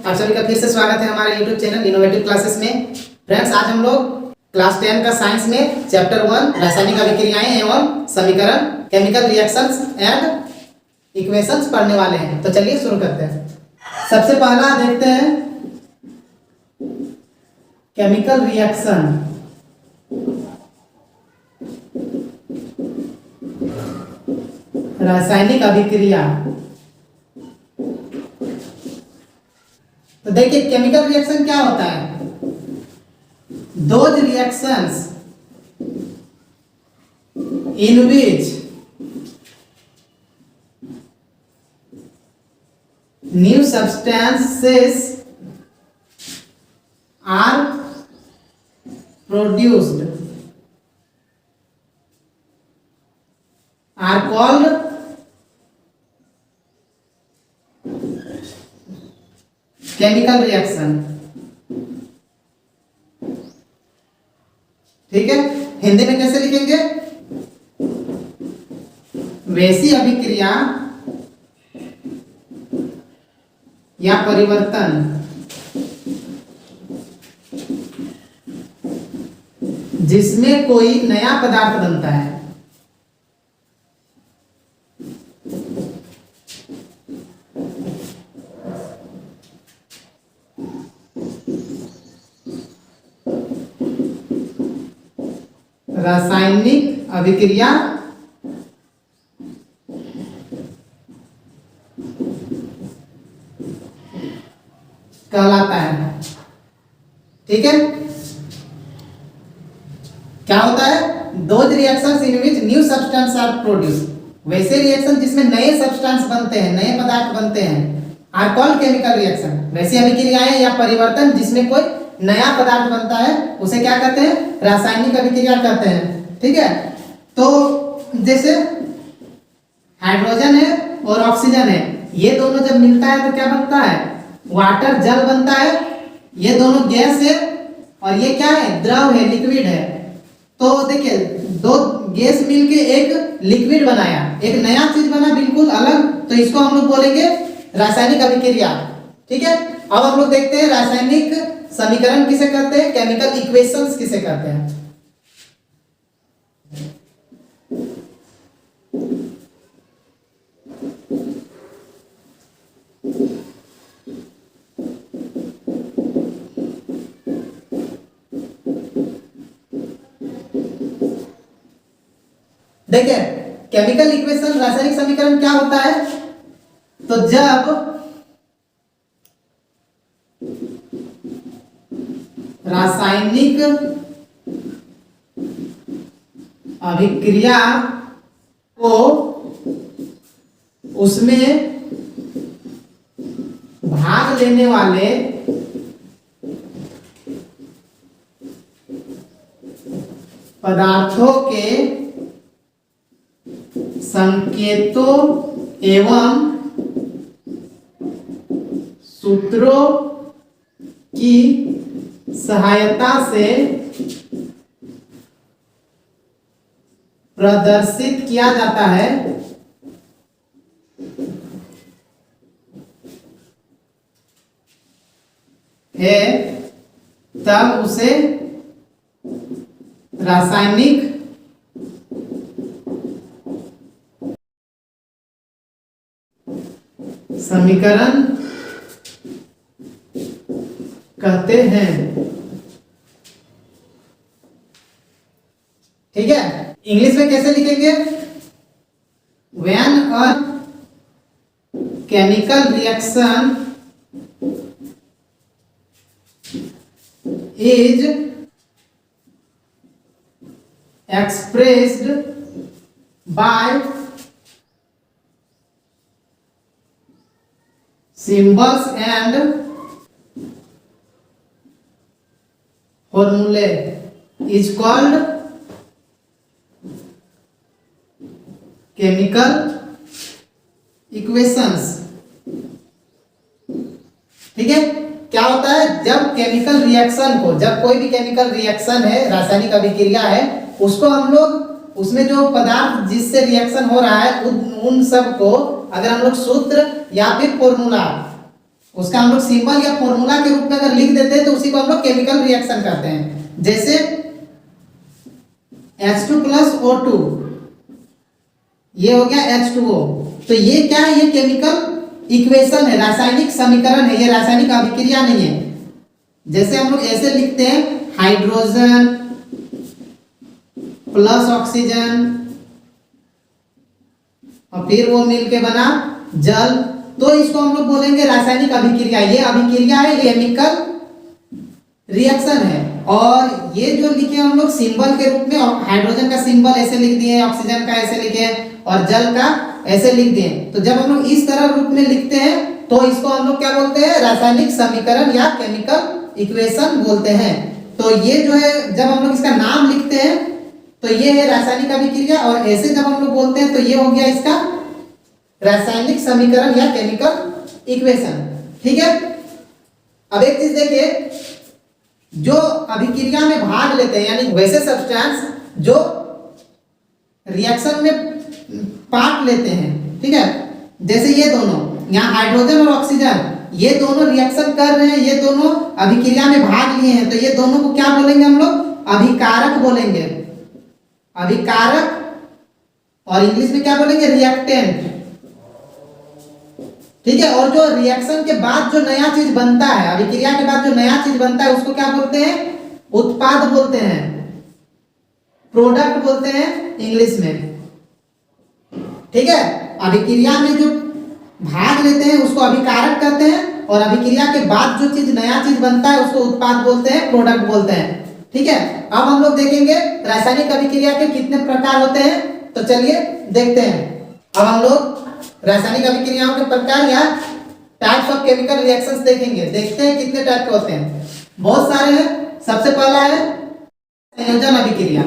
आप सभी का फिर से स्वागत है हमारे YouTube चैनल इनोवेटिव क्लासेस में। फ्रेंड्स, आज हम लोग क्लास 10 का साइंस में चैप्टर 1 रासायनिक अभिक्रियाएं एवं समीकरण केमिकल रिएक्शंस एंड इक्वेशंस पढ़ने वाले हैं। तो चलिए शुरू करते हैं। सबसे पहला देखते हैं केमिकल रिएक्शन। रासायनिक अभिक्रिया। तो देखिए केमिकल रिएक्शन क्या होता है? Those reactions in which new substances are produced are called chemical reaction. ठीक है, हिंदी में कैसे लिखेंगे? वैसी अभिक्रिया या परिवर्तन जिसमें कोई नया पदार्थ बनता है। रासायनिक अभिक्रिया कहलाता है। ठीक है, क्या होता है? Those reactions in which new substance are produce, वैसे रिएक्शन जिसमें नए सब्सटेंस बनते हैं, नए पदार्थ बनते हैं, आर कॉल्ड केमिकल रिएक्शन। वैसी अभिक्रियाएं या परिवर्तन जिसमें कोई नया पदार्थ बनता है उसे क्या कहते हैं? रासायनिक अभिक्रिया कहते हैं। ठीक है, तो जैसे हाइड्रोजन है और ऑक्सीजन है, ये दोनों जब मिलता है तो क्या बनता है? वाटर, जल बनता है। ये दोनों गैस है और ये क्या है? द्रव है, लिक्विड है। तो देखिए दो गैस मिलके एक लिक्विड बनाया, एक नया चीज बना बिल्कुल अलग, तो इसको हम लोग बोलेंगे रासायनिक अभिक्रिया। ठीक है, अब हम लोग देखते हैं रासायनिक समीकरण किसे कहते हैं, केमिकल इक्वेशंस किसे कहते हैं। देखिए केमिकल इक्वेशन, रासायनिक समीकरण क्या होता है? तो जब रासायनिक अभिक्रिया को उसमें भाग लेने वाले पदार्थों के संकेतों एवं सूत्रों की सहायता से प्रदर्शित किया जाता है तब उसे रासायनिक समीकरण कहते हैं। ठीक है, इंग्लिश में कैसे लिखेंगे? When a chemical reaction is expressed by symbols and formulae is called chemical equations। ठीक है, क्या होता है? जब केमिकल रिएक्शन को, जब कोई भी केमिकल रिएक्शन है, रासायनिक अभिक्रिया है, उसको हम लोग उसमें जो पदार्थ जिससे रिएक्शन हो रहा है उन सब को अगर हम लोग सूत्र या फिर फॉर्मूला उसका हम लोग सिंबल या फॉर्मूला के रूप में अगर लिख देते हैं तो उसी को हम लोग केमिकल रिएक्शन कहते हैं। जैसे H2 प्लस O2, ये हो गया H2O। तो ये क्या है? ये केमिकल इक्वेशन है, रासायनिक समीकरण है, ये रासायनिक अभिक्रिया नहीं है। जैसे हम लोग ऐसे लिखते हैं हाइड्रोजन प्लस ऑक्सीजन और फिर वो मिलके बना जल, तो इसको हम लोग बोलेंगे रासायनिक अभिक्रिया। ये अभिक्रिया है, केमिकल रिएक्शन है। और ये जो लिखे हम लोग सिंबल के रूप में, हाइड्रोजन का सिंबल ऐसे लिख दिए, ऑक्सीजन का ऐसे लिखे और जल का ऐसे लिख दिए। तो जब हम लोग इस तरह रूप में लिखते हैं तो इसको हम लोग क्या बोलते हैं? रासायनिक समीकरण या केमिकल इक्वेशन बोलते हैं। तो ये जो है जब हम लोग इसका नाम लिखते हैं तो ये है रासायनिक अभिक्रिया, और ऐसे जब हम लोग बोलते हैं तो ये हो गया इसका रासायनिक समीकरण या केमिकल इक्वेशन। ठीक है। अब एक चीज देखिए, जो अभिक्रिया में भाग लेते हैं यानी वैसे सब्सटेंस जो रिएक्शन में पार्ट लेते हैं, ठीक है, जैसे ये दोनों यहाँ हाइड्रोजन और ऑक्सीजन, ये दोनों रिएक्शन कर रहे हैं, ये दोनों अभिक्रिया में भाग लिए हैं, तो ये दोनों को क्या बोलेंगे हम लोग? अभिकारक बोलेंगे, अभिकारक। और इंग्लिश में क्या बोलेंगे? रिएक्टेंट। ठीक है। और जो रिएक्शन के बाद जो नया चीज बनता है, अभिक्रिया के बाद जो नया चीज बनता है उसको क्या बोलते हैं? उत्पाद बोलते हैं, प्रोडक्ट बोलते हैं इंग्लिश में। ठीक है। अभिक्रिया में जो भाग लेते हैं उसको अभिकारक कहते हैं, और अभिक्रिया के बाद जो चीज नया चीज बनता है उसको उत्पाद बोलते हैं, प्रोडक्ट बोलते हैं। ठीक है। अब हम लोग देखेंगे रासायनिक अभिक्रिया के कितने प्रकार होते हैं, तो चलिए देखते हैं। अब हम लोग रासायनिक अभिक्रियाओं के प्रकार या टाइप्स ऑफ केमिकल रिएक्शंस देखेंगे। देखते हैं कितने टाइप के होते हैं। बहुत सारे हैं। सबसे पहला है संयोजन अभिक्रिया।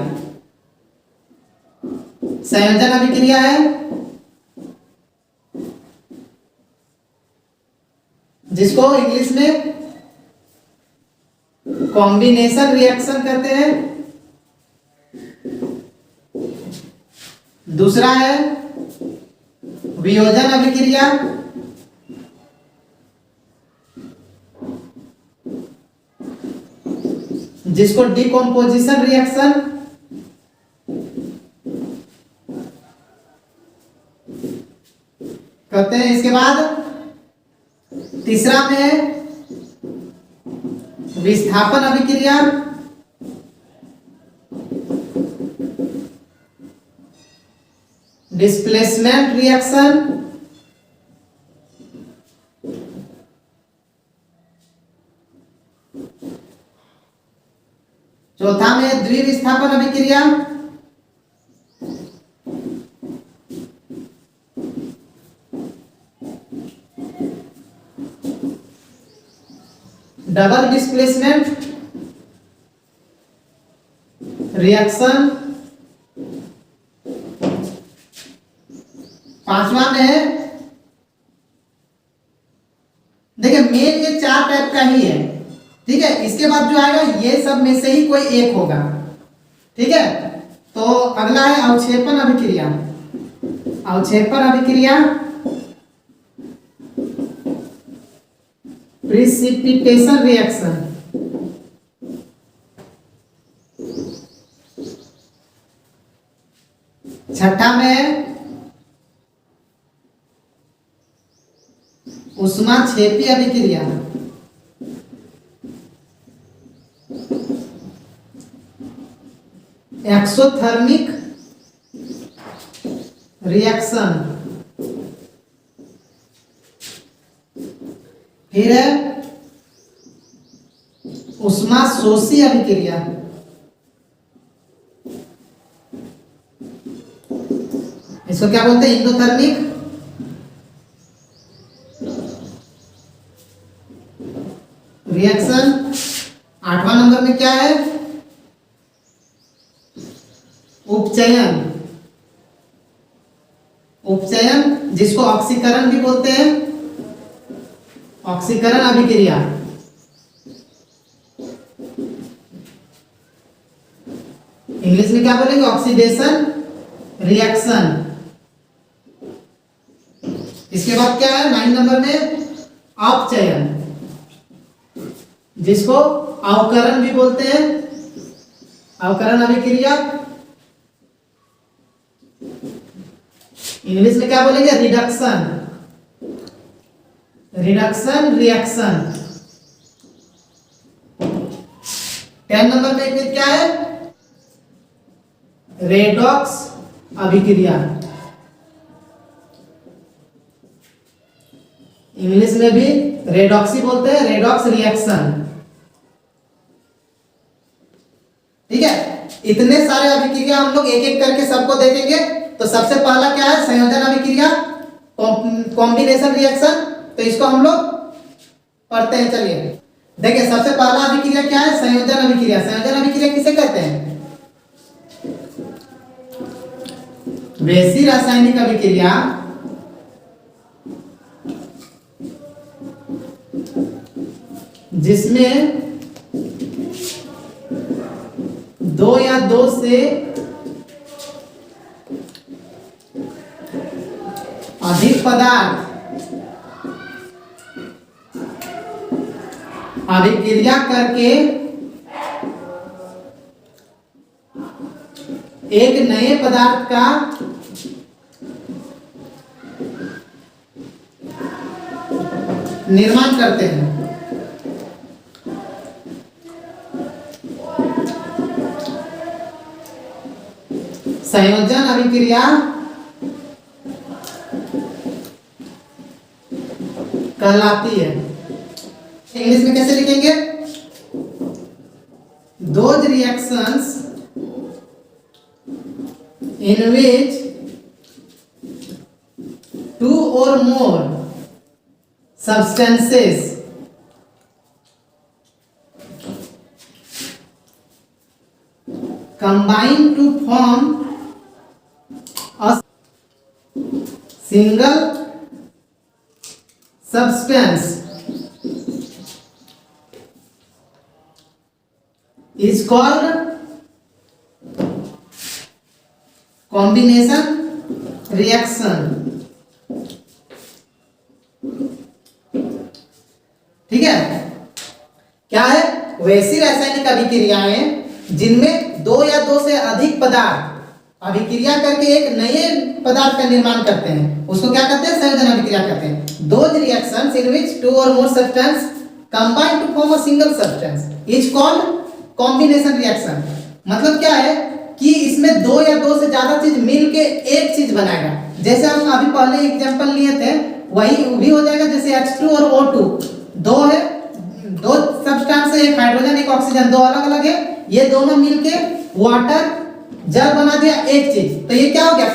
संयोजन अभिक्रिया है जिसको इंग्लिश में कॉम्बिनेशन रिएक्शन कहते हैं। दूसरा है वियोजन अभिक्रिया, जिसको डिकम्पोजिशन रिएक्शन कहते हैं। इसके बाद तीसरा में है विस्थापन अभिक्रिया, डिस्प्लेसमेंट रिएक्शन, चौथा में द्विविस्थापन अभिक्रिया, डबल डिस्प्लेसमेंट रिएक्शन, पांचवा में है, देखिए मेन ये चार टाइप का ही है। ठीक है। इसके बाद जो आएगा ये सब में से ही कोई एक होगा। ठीक है। तो अगला है अवक्षेपण अभिक्रिया। अवक्षेपण अभिक्रिया प्रिसिपिटेशन रिएक्शन। छठा में ऊष्माक्षेपी अभिक्रिया। Exothermic reaction. फिर है ऊष्माशोषी अभिक्रिया। इसको क्या बोलते हैं? Endothermic reaction. आठवां नंबर में क्या है? उपचयन। उपचयन जिसको ऑक्सीकरण भी बोलते हैं, ऑक्सीकरण अभिक्रिया। इंग्लिश में क्या बोलेंगे? Oxidation reaction. इसके बाद क्या है 9 नंबर में? अपचयन, जिसको अवकरण भी बोलते हैं, अवकरण अभिक्रिया। इंग्लिश में क्या बोलेंगे? Reduction, reduction reaction. 10 नंबर में एक क्या है? रेडॉक्स अभिक्रिया। इंग्लिश में भी रेडॉक्सी बोलते हैं, रेडॉक्स रिएक्शन। ठीक है, इतने सारे अभिक्रिया हम लोग एक एक करके सबको देखेंगे। तो सबसे पहला क्या है? संयोजन अभिक्रिया, कॉम्बिनेशन रिएक्शन। तो इसको हम लोग पढ़ते हैं। चलिए देखिए, सबसे पहला अभिक्रिया क्या है? संयोजन अभिक्रिया। संयोजन अभिक्रिया किसे कहते हैं? वैसी रासायनिक अभिक्रिया जिसमें दो या दो से अधिक पदार्थ अभिक्रिया करके एक नए पदार्थ का निर्माण करते हैं। संयोजन अभिक्रिया कहलाती है। इंग्लिश में कैसे लिखेंगे? Those reactions in which two or more substances combine to form a single substance is called combination reaction। ठीक है, क्या है? वैसी रासायनिक अभिक्रियाएं जिनमें दो या दो से अधिक पदार्थ अभिक्रिया करके एक नए पदार्थ का निर्माण करते हैं, उसको क्या कहते हैं? संयोजन अभिक्रिया कहते हैं। Those reactions in which two or more substances combine to form a single substance is called combination reaction। मतलब क्या है कि इसमें दो या दो से ज्यादा चीज मिलके एक चीज बनाएगा। जैसे हम अभी पहले एग्जांपल लिए थे, वही भी हो जाएगा। जैसे H2 और O2 दो है, दो सब्सटेंस है, एक हाइड्रोजन एक ऑक्सीजन, दो अलग अलग है। ये दोनों मिलके वाटर जल बना दिया एक चीज। तो ये क्या हो गया?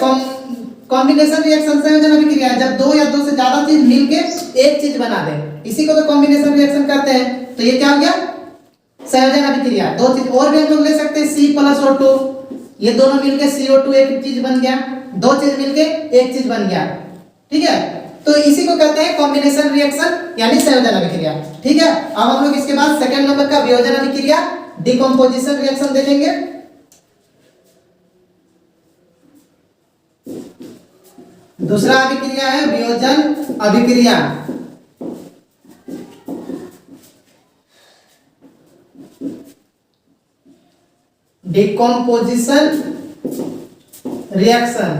कॉम्बिनेशन रिएक्शन, संयोजन अभिक्रिया। जब दो या दो से ज्यादा चीज मिलके एक चीज बना दे, इसी को तो कॉम्बिनेशन रिएक्शन कहते हैं। तो ये क्या हो गया? संयोजन अभिक्रिया। दो चीज और भी हम लोग ले सकते हैं, C+O2, ये दोनों मिलके CO2 एक चीज बन गया, दो चीज मिलके एक चीज बन गया। ठीक है, तो इसी को कहते हैं कॉम्बिनेशन रिएक्शन यानी संयोजन अभिक्रिया। ठीक है, अब हम लोग इसके बाद सेकंड नंबर का वियोजन अभिक्रिया, डिकम्पोजिशन रिएक्शन देखेंगे। दूसरा अभिक्रिया है वियोजन अभिक्रिया। Decomposition reaction.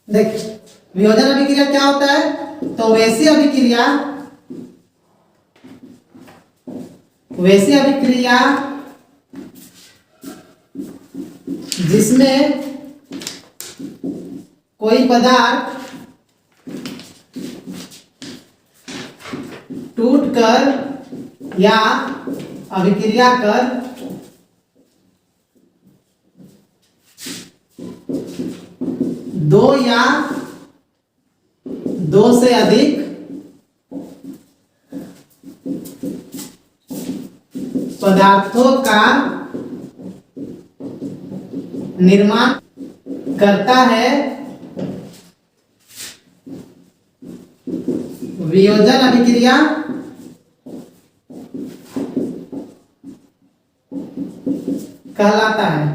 देख, वियोजन अभिक्रिया क्या होता है? तो वैसी अभिक्रिया जिसमें कोई पदार्थ टूटकर या अभिक्रिया कर दो या दो से अधिक पदार्थों का निर्माण करता है, वियोजन अभिक्रिया कहलाता है।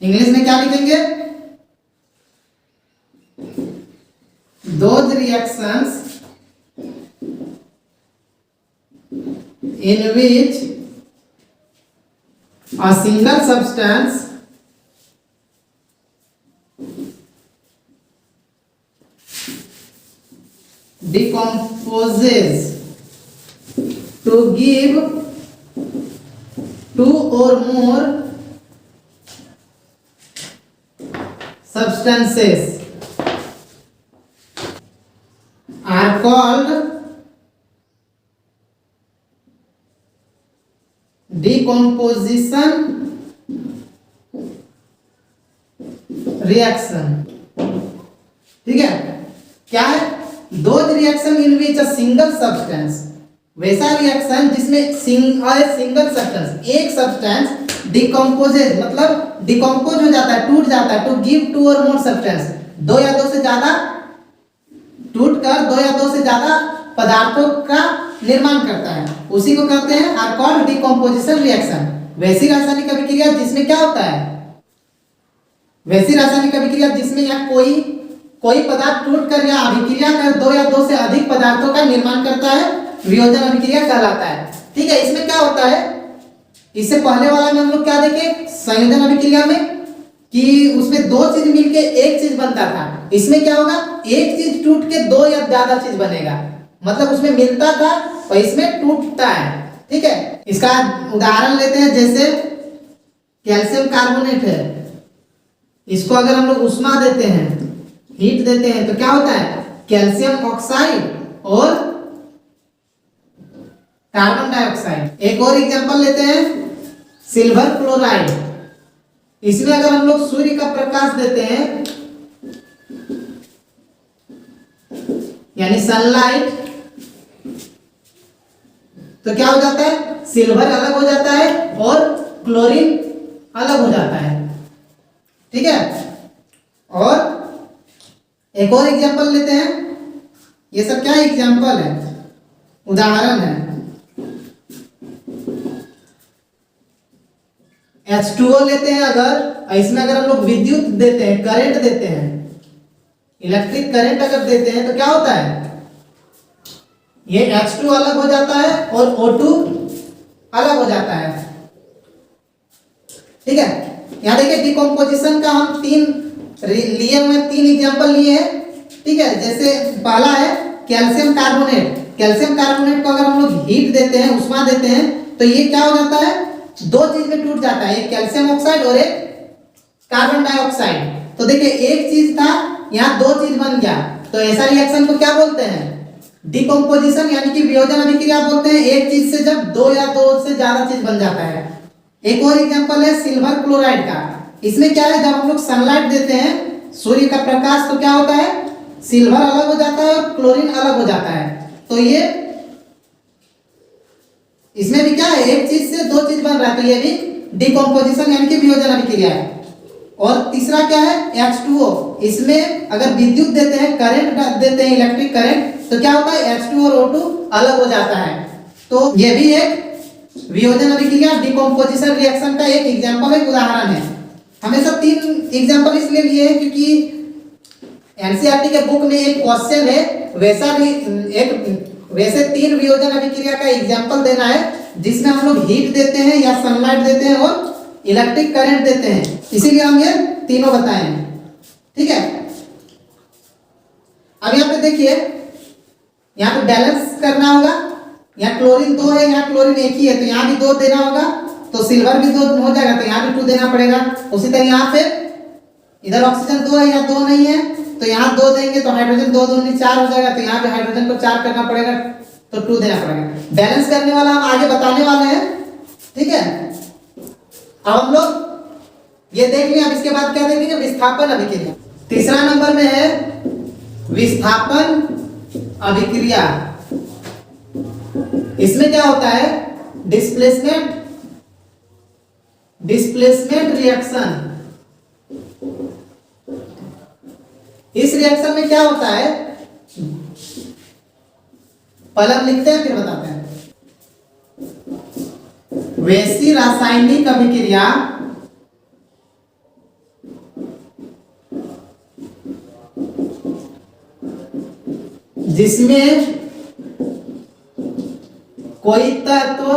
इंग्लिश में क्या लिखेंगे? those reactions in which a single substance decomposes to give two or more substances are called decomposition reaction। ठीक है, क्या है? Those reaction in which a single substance, वैसा रिएक्शन जिसमें सिंगल सब्सटेंस, एक सब्सटेंस डिकम्पोजेज मतलब डिकम्पोज हो जाता है, टूट जाता है, टू गिव टू और मोर सब्सटेंस, दो या दो से ज्यादा टूट कर दो या दो से ज्यादा पदार्थों का निर्माण करता है, उसी को कहते हैं आर कॉल्ड डिकम्पोजिशन रिएक्शन। वैसी रासायनिक अभिक्रिया जिसमें क्या होता है? वैसी रासायनिक अभिक्रिया जिसमें या कोई पदार्थ टूट कर या अभिक्रिया कर दो या दो से अधिक पदार्थों का निर्माण करता है, वियोजन अभिक्रिया कहलाता है। ठीक है, इसमें क्या होता है? इससे पहले वाला में हम लोग क्या देखे संयोजन अभिक्रिया में कि उसमें दो चीज मिलके एक चीज बनता था, इसमें क्या होगा? एक चीज टूट के दो या ज्यादा चीज बनेगा, मतलब उसमें मिलता था और इसमें टूटता है। ठीक है, इसका उदाहरण लेते हैं, जैसे कैल्शियम कार्बोनेट है, इसको अगर हम लोग उष्मा देते हैं, हीट देते हैं, तो क्या होता है? कैल्शियम ऑक्साइड और कार्बन डाइऑक्साइड। एक और एग्जांपल लेते हैं, सिल्वर क्लोराइड, इसमें अगर हम लोग सूर्य का प्रकाश देते हैं यानी सनलाइट, तो क्या हो जाता है? सिल्वर अलग हो जाता है और क्लोरीन अलग हो जाता है। ठीक है, और एक और एग्जांपल लेते हैं, ये सब क्या एग्जांपल है, उदाहरण है। H2O लेते हैं, अगर इसमें अगर हम लोग विद्युत देते हैं, करंट देते हैं, इलेक्ट्रिक करंट अगर देते हैं, तो क्या होता है? ये H2 अलग हो जाता है और O2 अलग हो जाता है। ठीक है, यहां देखिए डिकम्पोजिशन का हम लिए हुए तीन एग्जांपल लिए हैं। ठीक है, जैसे पहला है कैल्शियम कार्बोनेट, कैल्शियम कार्बोनेट को अगर हम लोग हीट देते हैं, उष्मा देते हैं, तो ये क्या हो जाता है? दो चीज में टूट जाता है, एक कैल्शियम ऑक्साइड और एक कार्बन डाइऑक्साइड। तो देखिए एक चीज था, यहाँ दो चीज बन गया, तो ऐसा रिएक्शन को क्या बोलते हैं? डिकम्पोजिशन यानी कि वियोजन अभिक्रिया बोलते हैं, एक चीज से जब दो या दो से ज्यादा चीज बन जाता है। एक और एग्जांपल है सिल्वर क्लोराइड का, इसमें क्या है? जब हम लोग सनलाइट देते हैं, सूर्य का प्रकाश, तो क्या होता है? सिल्वर अलग हो जाता है और क्लोरीन अलग हो जाता है। तो ये इसमें भी क्या है? एक चीज से दो चीज बन रहा है, तो ये भी डिकम्पोजिशन यानी कि वियोजन अभिक्रिया है। और तीसरा क्या है? H2O, इसमें अगर विद्युत देते हैं, करंट देते हैं, इलेक्ट्रिक करंट, तो क्या होता है? H2 और O2 अलग हो जाता है। तो ये भी एक वियोजन अभिक्रिया, डिकम्पोजिशन रिएक्शन का एक एग्जांपल, एक उदाहरण है। हमेशा तीन एग्जांपल इसलिए लिए हैं क्योंकि एनसीईआरटी के बुक में एक क्वेश्चन है, वैसा भी वैसे तीन वियोजन अभिक्रिया का एग्जांपल देना है, जिसमें हम लोग हीट देते हैं या सनलाइट देते हैं और इलेक्ट्रिक करंट देते हैं, इसीलिए हम ये तीनों बताए हैं। ठीक है, अब यहाँ पे देखिए, यहाँ पे बैलेंस करना होगा, यहाँ क्लोरीन दो है, यहाँ क्लोरीन एक ही है, तो यहाँ भी दो देना होगा, तो सिल्वर भी दो हो जाएगा, तो यहाँ भी 2 देना पड़ेगा। उसी तरह यहाँ पे इधर ऑक्सीजन 2 है, यहाँ 2 नहीं है, तो यहाँ 2 देंगे, तो हाइड्रोजन 2 दूनी 4 हो जाएगा, तो यहाँ पे हाइड्रोजन को 4 करना पड़ेगा, तो 2 देना पड़ेगा। बैलेंस करने वाला हम आगे बताने वाले हैं। ठीक है, अब हम लोग ये देख लिया, अब इसके बाद क्या देखेंगे? विस्थापन अभिक्रिया। तीसरा नंबर में है विस्थापन अभिक्रिया। इसमें क्या होता है? Displacement reaction. इस रिएक्शन में क्या होता है? पहले हम लिखते हैं फिर बताते हैं। वैसी रासायनिक अभिक्रिया जिसमें कोई तत्व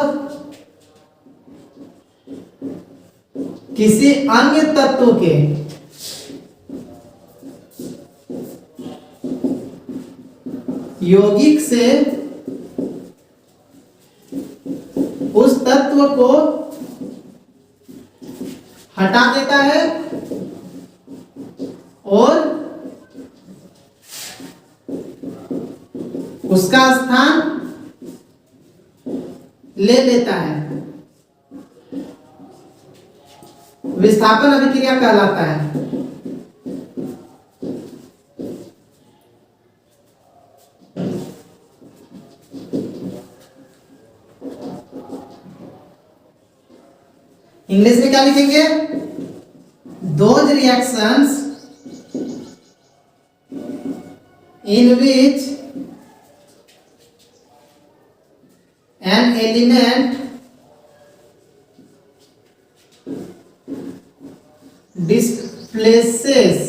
किसी अन्य तत्व के यौगिक से उस तत्व को हटा देता है और उसका स्थान ले लेता है, विस्थापन अभिक्रिया कहलाता है। इंग्लिश में क्या लिखेंगे? Those reactions in which an element displaces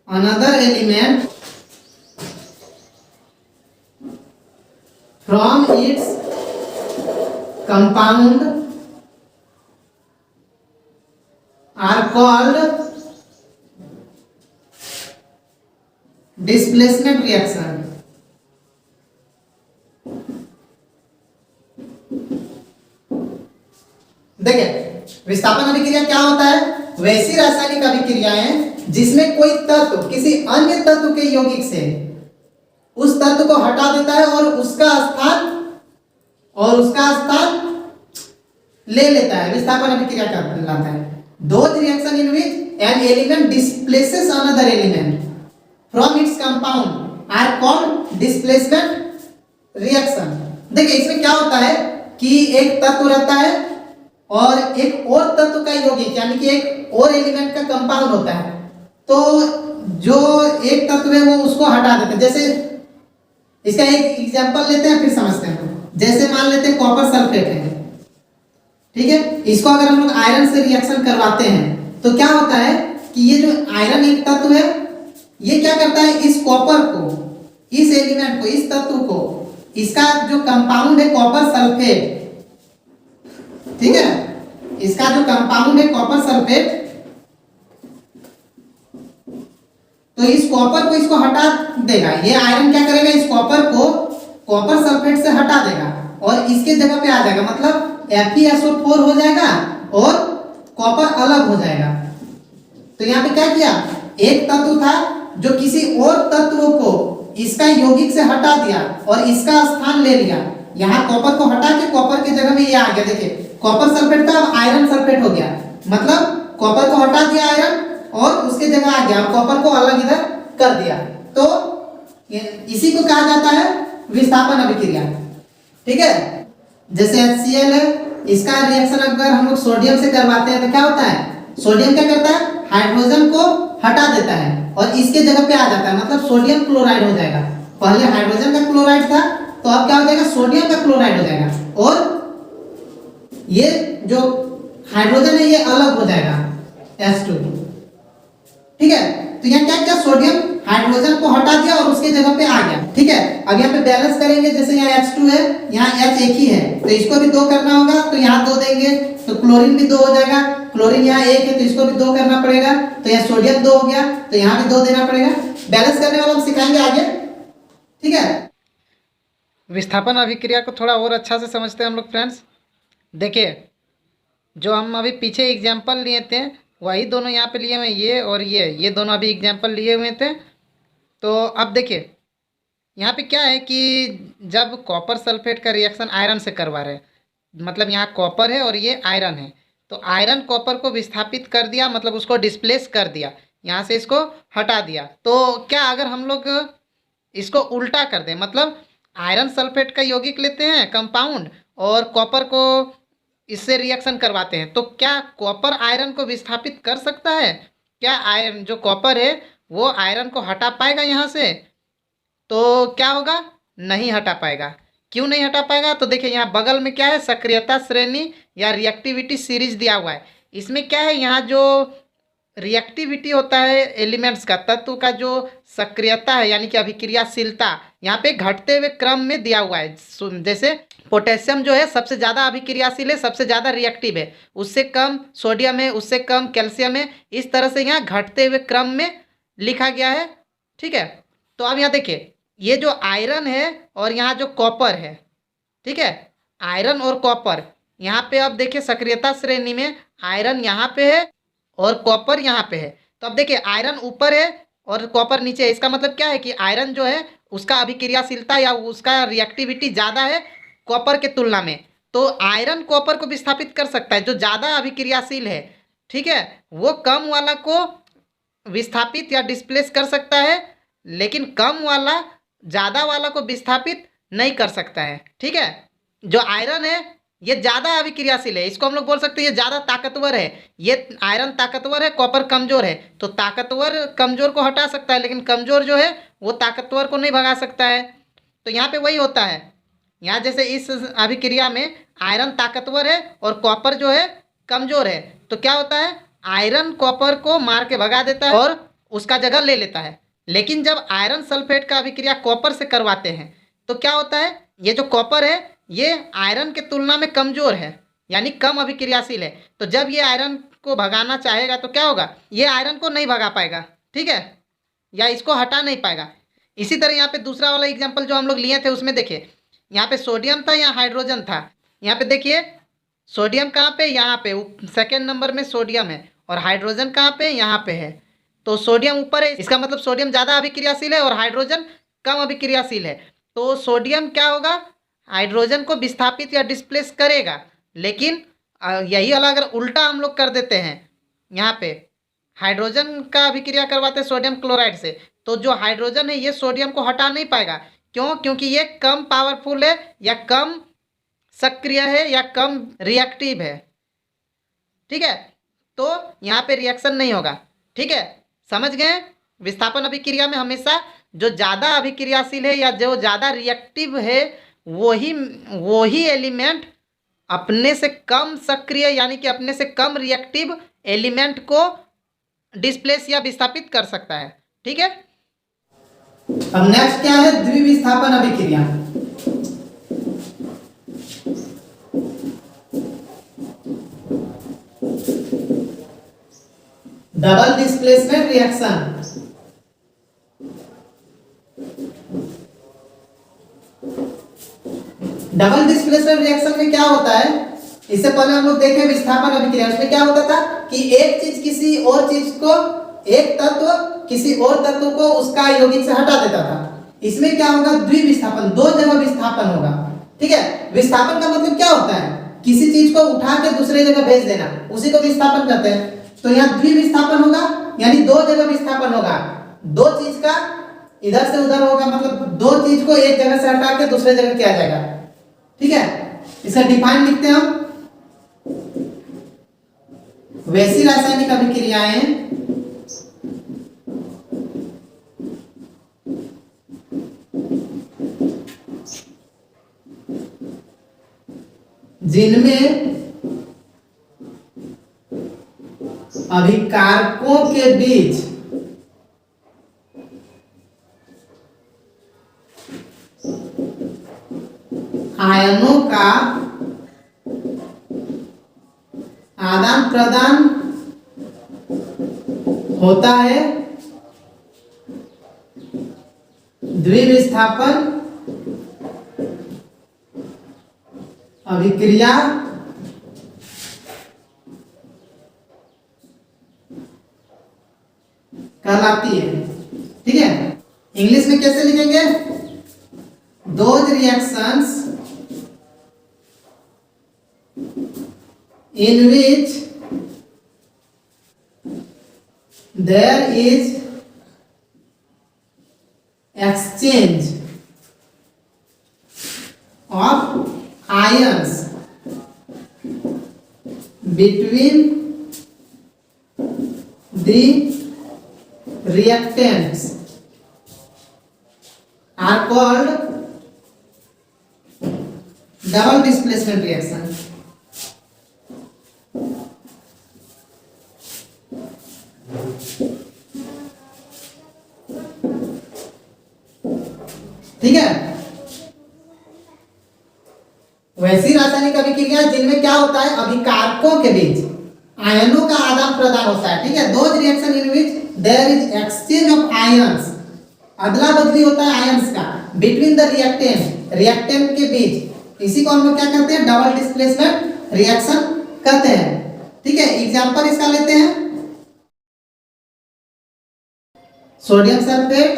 another element from its compound are called displacement reaction. देखिए विस्थापन अभिक्रिया क्या होता है? वैसी रासायनिक अभिक्रियाएं जिसमें कोई तत्व किसी अन्य तत्व के यौगिक से उस तत्व को हटा देता है और उसका स्थान ले लेता है, विस्थापन अभिक्रिया कहलाता है। Those reaction in which an element displaces another element from its compound are called displacement reaction। देखिए इसमें क्या होता है कि एक तत्व रहता है और एक और तत्व का यौगिक यानी कि एक और एलिमेंट का कंपाउंड होता है, तो जो एक तत्व है वो उसको हटा देते हैं। जैसे इसका एक एग्जांपल लेते हैं फिर समझते हैं। जैसे मान लेते हैं कॉपर सल्फेट है, ठीक है, इसको अगर हम लोग आयरन से रिएक्शन करवाते हैं तो क्या होता है कि ये जो आयरन एक तत्व है ये क्या करता है, इस कॉपर को, इस एलिमेंट को, इस तत्व को, इसका जो कंपाउंड है कॉपर सल्फेट, ठीक है, इसका जो कंपाउंड है कॉपर सल्फेट, तो इस कॉपर को इसको हटा देगा। ये आयरन क्या करेगा, इस कॉपर को कॉपर सल्फेट से हटा देगा और इसके जगह पे आ जाएगा, मतलब FeSO4 हो जाएगा और कॉपर अलग हो जाएगा। तो यहाँ पे क्या किया, एक तत्व था जो किसी और तत्व को इसका यौगिक से हटा दिया और इसका स्थान ले लिया। यहाँ कॉपर को हटा के कॉपर की जगह में ये आ गया। देखिए कॉपर सल्फेट था अब आयरन सल्फेट हो गया, मतलब कॉपर को हटा दिया आयरन और उसके जगह आ गया, कॉपर को अलग इधर कर दिया। तो इसी को कहा जाता है विस्थापन अभिक्रिया, ठीक है। जैसे HCl है, इसका रिएक्शन अगर हम लोग सोडियम से करवाते हैं तो क्या होता है, सोडियम क्या करता है, हाइड्रोजन को हटा देता है और इसके जगह पे आ जाता है, मतलब सोडियम क्लोराइड हो जाएगा। पहले हाइड्रोजन का क्लोराइड था तो अब क्या हो जाएगा, सोडियम का क्लोराइड हो जाएगा और ये जो हाइड्रोजन है ये अलग हो जाएगा H2, ठीक है। तो यहाँ क्या क्या, सोडियम हाइड्रोजन को हटा दिया और उसके जगह पे आ गया, ठीक है। अब यहाँ पे बैलेंस करेंगे, जैसे यहाँ H2 है, यहाँ H एक ही है तो इसको भी 2 करना होगा, तो यहाँ 2 देंगे तो क्लोरीन भी 2 हो जाएगा। क्लोरीन यहाँ 1 है तो इसको भी 2 करना पड़ेगा, तो यहाँ सोडियम 2 हो गया तो यहाँ भी 2 देना पड़ेगा। बैलेंस करने वाला हम सिखाएंगे आगे, ठीक है। विस्थापन अभिक्रिया को थोड़ा और अच्छा से समझते हैं हम लोग फ्रेंड्स। देखिए जो हम अभी पीछे एग्जाम्पल लिए थे वही दोनों यहाँ पे लिए हुए, ये और ये दोनों अभी एग्जाम्पल लिए हुए थे। तो अब देखिए यहाँ पे क्या है कि जब कॉपर सल्फेट का रिएक्शन आयरन से करवा रहे हैं, मतलब यहाँ कॉपर है और ये आयरन है, तो आयरन कॉपर को विस्थापित कर दिया, मतलब उसको डिस्प्लेस कर दिया, यहाँ से इसको हटा दिया। तो क्या अगर हम लोग इसको उल्टा कर दें, मतलब आयरन सल्फेट का यौगिक लेते हैं कंपाउंड और कॉपर को इससे रिएक्शन करवाते हैं, तो क्या कॉपर आयरन को विस्थापित कर सकता है? क्या आयरन जो कॉपर है वो आयरन को हटा पाएगा यहाँ से? तो क्या होगा, नहीं हटा पाएगा। क्यों नहीं हटा पाएगा? तो देखिए यहाँ बगल में क्या है, सक्रियता श्रेणी या रिएक्टिविटी सीरीज दिया हुआ है। इसमें क्या है, यहाँ जो रिएक्टिविटी होता है एलिमेंट्स का, तत्व का जो सक्रियता है यानी कि अभिक्रियाशीलता यहाँ पे घटते हुए क्रम में दिया हुआ है। जैसे पोटेशियम जो है सबसे ज़्यादा अभिक्रियाशील है, सबसे ज़्यादा रिएक्टिव है, उससे कम सोडियम है, उससे कम कैल्शियम है, इस तरह से यहाँ घटते हुए क्रम में लिखा गया है। ठीक है, तो अब यहाँ देखिए ये जो आयरन है और यहाँ जो कॉपर है, ठीक है, आयरन और कॉपर यहाँ पे अब देखिए सक्रियता श्रेणी में आयरन यहाँ पे है और कॉपर यहाँ पे है। तो अब देखिए आयरन ऊपर है और कॉपर नीचे है, इसका मतलब क्या है कि आयरन जो है उसका अभिक्रियाशीलता या उसका रिएक्टिविटी ज़्यादा है कॉपर के तुलना में। तो आयरन कॉपर को विस्थापित कर सकता है जो ज़्यादा अभिक्रियाशील है, ठीक है, वो कम वाला को विस्थापित या डिस्प्लेस कर सकता है, लेकिन कम वाला ज़्यादा वाला को विस्थापित नहीं कर सकता है। ठीक है, जो आयरन है ये ज़्यादा अभिक्रियाशील है, इसको हम लोग बोल सकते हैं ये ज़्यादा ताकतवर है। ये आयरन ताकतवर है, कॉपर कमज़ोर है, तो ताकतवर कमज़ोर को हटा सकता है, लेकिन कमज़ोर जो है वो ताकतवर को नहीं भगा सकता है। तो यहाँ पे वही होता है, यहाँ जैसे इस अभिक्रिया में आयरन ताकतवर है और कॉपर जो है कमज़ोर है, तो क्या होता है आयरन कॉपर को मार के भगा देता है और उसका जगह ले लेता है। लेकिन जब आयरन सल्फेट का अभिक्रिया कॉपर से करवाते हैं तो क्या होता है, ये जो कॉपर है ये आयरन के तुलना में कमज़ोर है यानी कम अभिक्रियाशील है। तो जब ये आयरन को भगाना चाहेगा तो क्या होगा, ये आयरन को नहीं भगा पाएगा, ठीक है, या इसको हटा नहीं पाएगा। इसी तरह यहाँ पे दूसरा वाला एग्जाम्पल जो हम लोग लिए थे उसमें देखिए यहाँ पे सोडियम था, यहाँ हाइड्रोजन था। यहाँ पे देखिए सोडियम कहाँ पे, यहाँ पे सेकेंड नंबर में सोडियम है और हाइड्रोजन कहाँ पे, यहाँ पे है। तो सोडियम ऊपर है, इसका मतलब सोडियम ज़्यादा अभिक्रियाशील है और हाइड्रोजन कम अभिक्रियाशील है। तो सोडियम क्या होगा, हाइड्रोजन को विस्थापित या डिस्प्लेस करेगा। लेकिन यही वाला अगर उल्टा हम लोग कर देते हैं, यहाँ पे हाइड्रोजन का अभिक्रिया करवाते हैं सोडियम क्लोराइड से, तो जो हाइड्रोजन है ये सोडियम को हटा नहीं पाएगा। क्यों, क्योंकि ये कम पावरफुल है या कम सक्रिय है या कम रिएक्टिव है। ठीक है, तो यहाँ पे रिएक्शन नहीं होगा। ठीक है, समझ गए। विस्थापन अभिक्रिया में हमेशा जो ज़्यादा अभिक्रियाशील है या जो ज़्यादा रिएक्टिव है वही एलिमेंट अपने से कम सक्रिय यानी कि अपने से कम रिएक्टिव एलिमेंट को डिस्प्लेस या विस्थापित कर सकता है। ठीक है, अब नेक्स्ट क्या है, द्विविस्थापन अभिक्रिया। Double displacement reaction. Double displacement reaction में क्या होता है, इससे पहले हम लोग देखे विस्थापन अभिक्रिया, उसमें क्या होता था कि एक चीज किसी और चीज को, एक तत्व किसी और तत्व को उसका यौगिक से हटा देता था। इसमें क्या होगा, द्विविस्थापन, दो जगह विस्थापन होगा। ठीक है, विस्थापन का मतलब क्या होता है, किसी चीज को उठा के दूसरे जगह भेज देना, उसी को विस्थापन कहते हैं। तो यहाँ द्विविस्थापन होगा यानी दो जगह विस्थापन होगा, दो चीज का इधर से उधर होगा, मतलब दो चीज को एक जगह से हटा के दूसरे जगह किया जाएगा। ठीक है, इसका डिफाइन लिखते हैं हम, वैसी रासायनिक अभिक्रियाएं जिनमें अभिकारकों के बीच आयनों का आदान प्रदान होता है, द्विविस्थापन अभिक्रिया कहलाती है। ठीक है, इंग्लिश में कैसे लिखेंगे, those reactions in which there is exchange of ions between the reactants are called double displacement reaction। ठीक है। वैसी रासायनिक अभिक्रिया जिनमें क्या होता है, अभिकारकों के बीच आयनों का आदान प्रदान होता है। ठीक है, those reaction in which there is exchange of ions, अदला बदली होता है आयंस का बिटवीन द रिएक्टेंट, रिएक्टेंट के बीच, इसी को हम लोग क्या कहते हैं, डबल डिस्प्लेसमेंट रिएक्शन कहते हैं। ठीक है, एग्जांपल इसका लेते हैं, sodium sulphate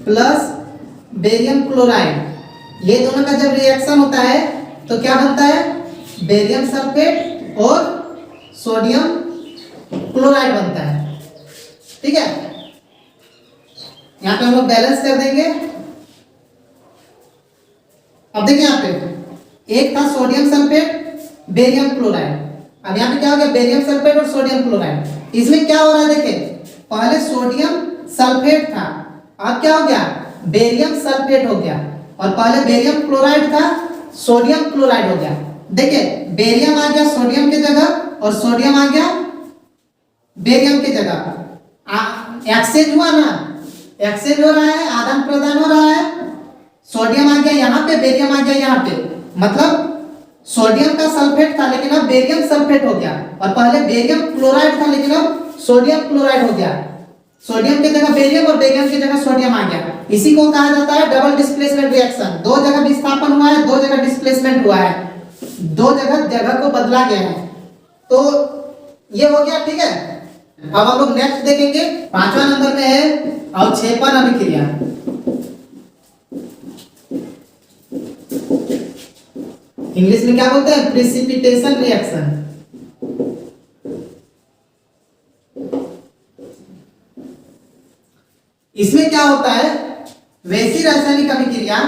plus barium chloride, ये दोनों का जब रिएक्शन होता है तो क्या बनता है, बेरियम सल्फेट और सोडियम क्लोराइड बनता है। ठीक है, यहां पे हम लोग बैलेंस कर देंगे। अब देखिए यहां पे एक था सोडियम सल्फेट बेरियम क्लोराइड, अब यहां पे क्या हो गया, बेरियम सल्फेट और सोडियम क्लोराइड। इसमें क्या हो रहा है, देखिए पहले सोडियम सल्फेट था, अब क्या हो गया, बेरियम सल्फेट हो गया, और पहले बेरियम क्लोराइड था, सोडियम क्लोराइड हो गया। देखिए बेरियम आ गया सोडियम की जगह और सोडियम आ गया बेरियम की जगह। एक्सचेंज हुआ ना, एक्सचेंज हो रहा है, आदान प्रदान हो रहा है। सोडियम आ गया यहाँ पे, बेरियम आ गया यहाँ पे, मतलब सोडियम का सल्फेट था लेकिन अब बेरियम सल्फेट हो गया, और पहले बेरियम क्लोराइड था लेकिन अब सोडियम क्लोराइड हो गया। सोडियम की जगह बेरियम और बेरियम की जगह सोडियम आ गया। इसी को कहा जाता है डबल डिस्प्लेसमेंट रिएक्शन। दो जगह विस्थापन हुआ है, दो जगह डिस्प्लेसमेंट हुआ है, दो जगह जगह को बदला गया है। तो ये हो गया। ठीक है, अब हम लोग नेक्स्ट देखेंगे, 5वां नंबर में है अवक्षेपण अभिक्रिया। इंग्लिश में क्या बोलते हैं, प्रिसिपिटेशन रिएक्शन। इसमें क्या होता है, वैसी रासायनिक अभिक्रिया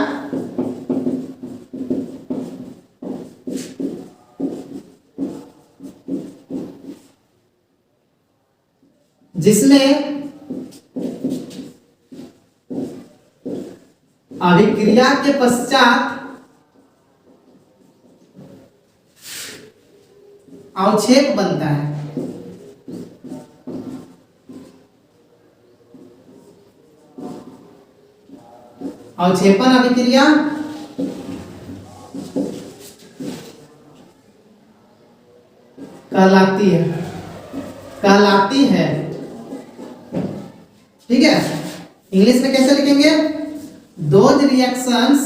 जिसमें अभिक्रिया के पश्चात अवक्षेप बनता है। अवक्षेपण अभिक्रिया कहलाती है। ठीक है, इंग्लिश में कैसे लिखेंगे, those reaction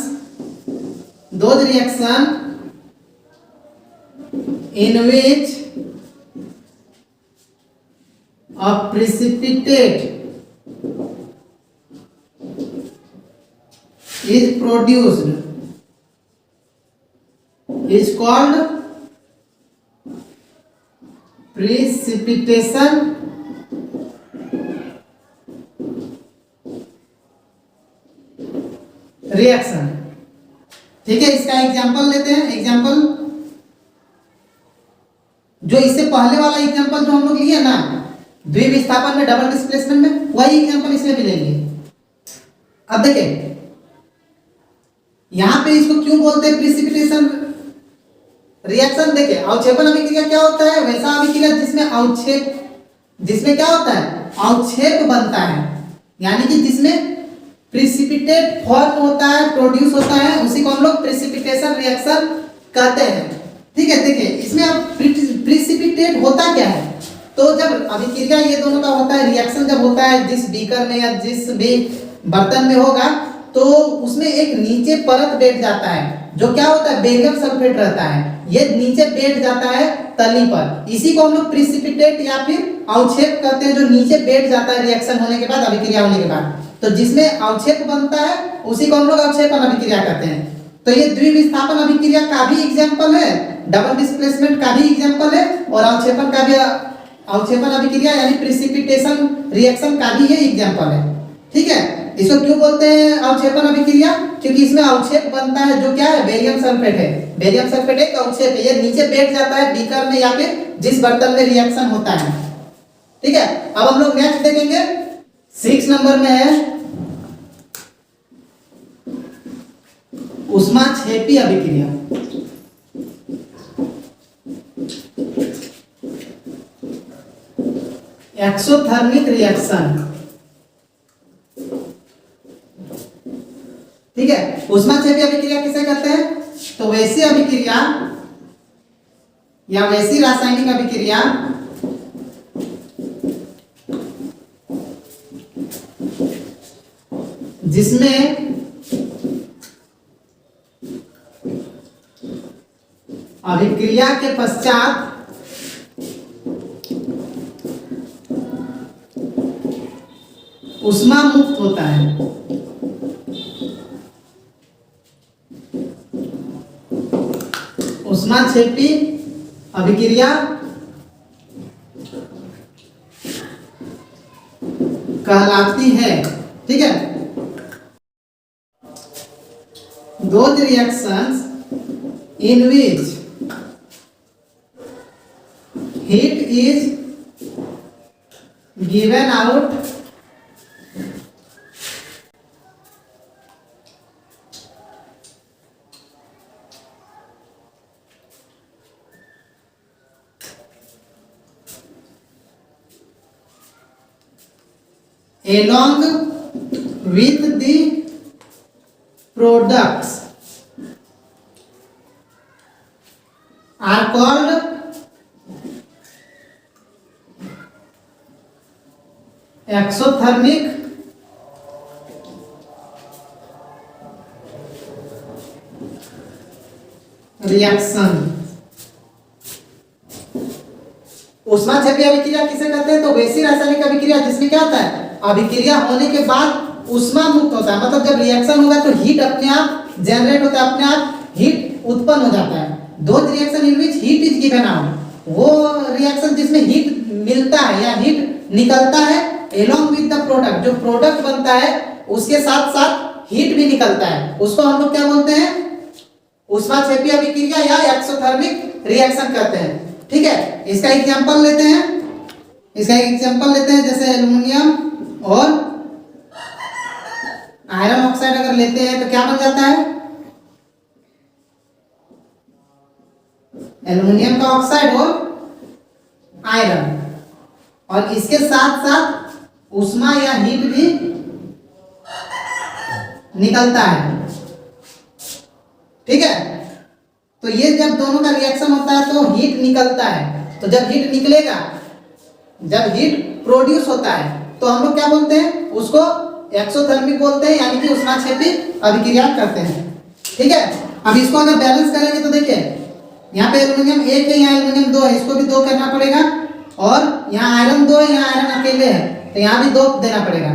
in which a precipitate is produced is called precipitation reaction। ठीक है, इसका एग्जांपल लेते हैं। एग्जांपल जो इससे पहले वाला एग्जांपल जो हम लोग लिए ना, द्विविस्थापन में डबल डिस्प्लेसमेंट में, वही एग्जांपल इसमें भी लेंगे। अब देखिए यहां पे इसको क्यों बोलते हैं प्रिसिपिटेशन रिएक्शन। देखिए अवक्षेपण अभिक्रिया क्या होता है, वैसा अभिक्रिया जिसमें क्या होता है, अवक्षेप बनता है, यानी कि जिसमें प्रिसिपिटेट फॉर्म होता है, प्रोड्यूस होता है, उसी को हम लोग प्रिसिपिटेशन रिएक्शन कहते हैं। ठीक है, देखिए इसमें अब प्रिसिपिटेट होता क्या है, तो जब अभिक्रिया ये दोनों का होता है, रिएक्शन जब होता है जिस बीकर में या जिस भी बर्तन में होगा, तो उसमें एक नीचे परत बैठ जाता है, जो क्या होता है, बेरियम सल्फेट रहता है, ये नीचे बैठ जाता है तली पर। इसी को हम लोग प्रिसिपिटेट या फिर अवक्षेप कहते हैं, जो नीचे बैठ जाता है रिएक्शन होने के बाद, अभिक्रिया होने के बाद। तो जिसमें अवक्षेप बनता है उसी को हम लोग अवक्षेपण अभिक्रिया कहते हैं। तो ये द्विविस्थापन अभिक्रिया का भी एग्जांपल है, डबल डिस्प्लेसमेंट का भी एग्जांपल है, और अवक्षेपण का भी, अवक्षेपण अभिक्रिया यानी प्रिसिपिटेशन रिएक्शन का भी ये एग्जांपल है। ठीक है, इसको क्यों बोलते हैं अवक्षेपण अभिक्रिया, क्योंकि इसमें अवक्षेप बनता है, जो क्या है, बेरियम सल्फेट है। बेरियम सल्फेट एक अवक्षेप है, ये नीचे बैठ जाता है बीकर में या फिर जिस बर्तन में रिएक्शन होता है। ठीक है, अब हम लोग नेक्स्ट देखेंगे, 6 नंबर में है ऊष्माक्षेपी अभिक्रिया। Exothermic reaction. ठीक है। ऊष्माक्षेपी अभिक्रिया किसे कहते हैं? तो वैसी अभिक्रिया या वैसी रासायनिक अभिक्रिया जिसमें अभिक्रिया के पश्चात ऊष्मा मुक्त होता है। ऊष्माक्षेपी अभिक्रिया कहलाती है। ठीक है। Those reactions in which heat is given out along with the products are called exothermic reaction। ऊष्माक्षेपी अभिक्रिया किसे कहते हैं? तो वैसी रासायनिक अभिक्रिया जिसमें क्या होता है, अभिक्रिया होने के बाद ऊष्मा मुक्त होता है। मतलब जब रिएक्शन होगा तो हीट अपने आप जनरेट होता है, अपने आप हीट उत्पन्न हो जाता है। दो reaction in which heat is given out, वो रिएक्शन जिसमें हीट मिलता है या हीट निकलता है एलोंग विद द प्रोडक्ट, जो प्रोडक्ट बनता है उसके साथ साथ हीट भी निकलता है, उसको हम लोग क्या बोलते हैं? ऊष्माक्षेपी अभिक्रिया या एक्सोथर्मिक रिएक्शन कहते हैं। ठीक है। इसका एग्जांपल लेते हैं, जैसे एल्युमिनियम और आयरन ऑक्साइड अगर लेते हैं तो क्या बन जाता है? एल्युमिनियम का ऑक्साइड और आयरन, और इसके साथ साथ ऊष्मा या हीट भी निकलता है। ठीक है। तो ये जब दोनों का रिएक्शन होता है तो हीट निकलता है। तो जब हीट निकलेगा, जब हीट प्रोड्यूस होता है तो हम लोग क्या बोलते हैं? उसको एक्सोथर्मिक बोलते हैं, यानी कि ऊष्माक्षेपी अभिक्रिया करते हैं। ठीक है। अब इसको अगर बैलेंस करेंगे तो देखिए यहाँ पे एल्युमिनियम 1 है, यहाँ एल्युमिनियम 2 है, इसको भी 2 करना पड़ेगा, और यहाँ आयरन 2 है, यहाँ आयरन अकेले है तो यहाँ भी 2 देना पड़ेगा।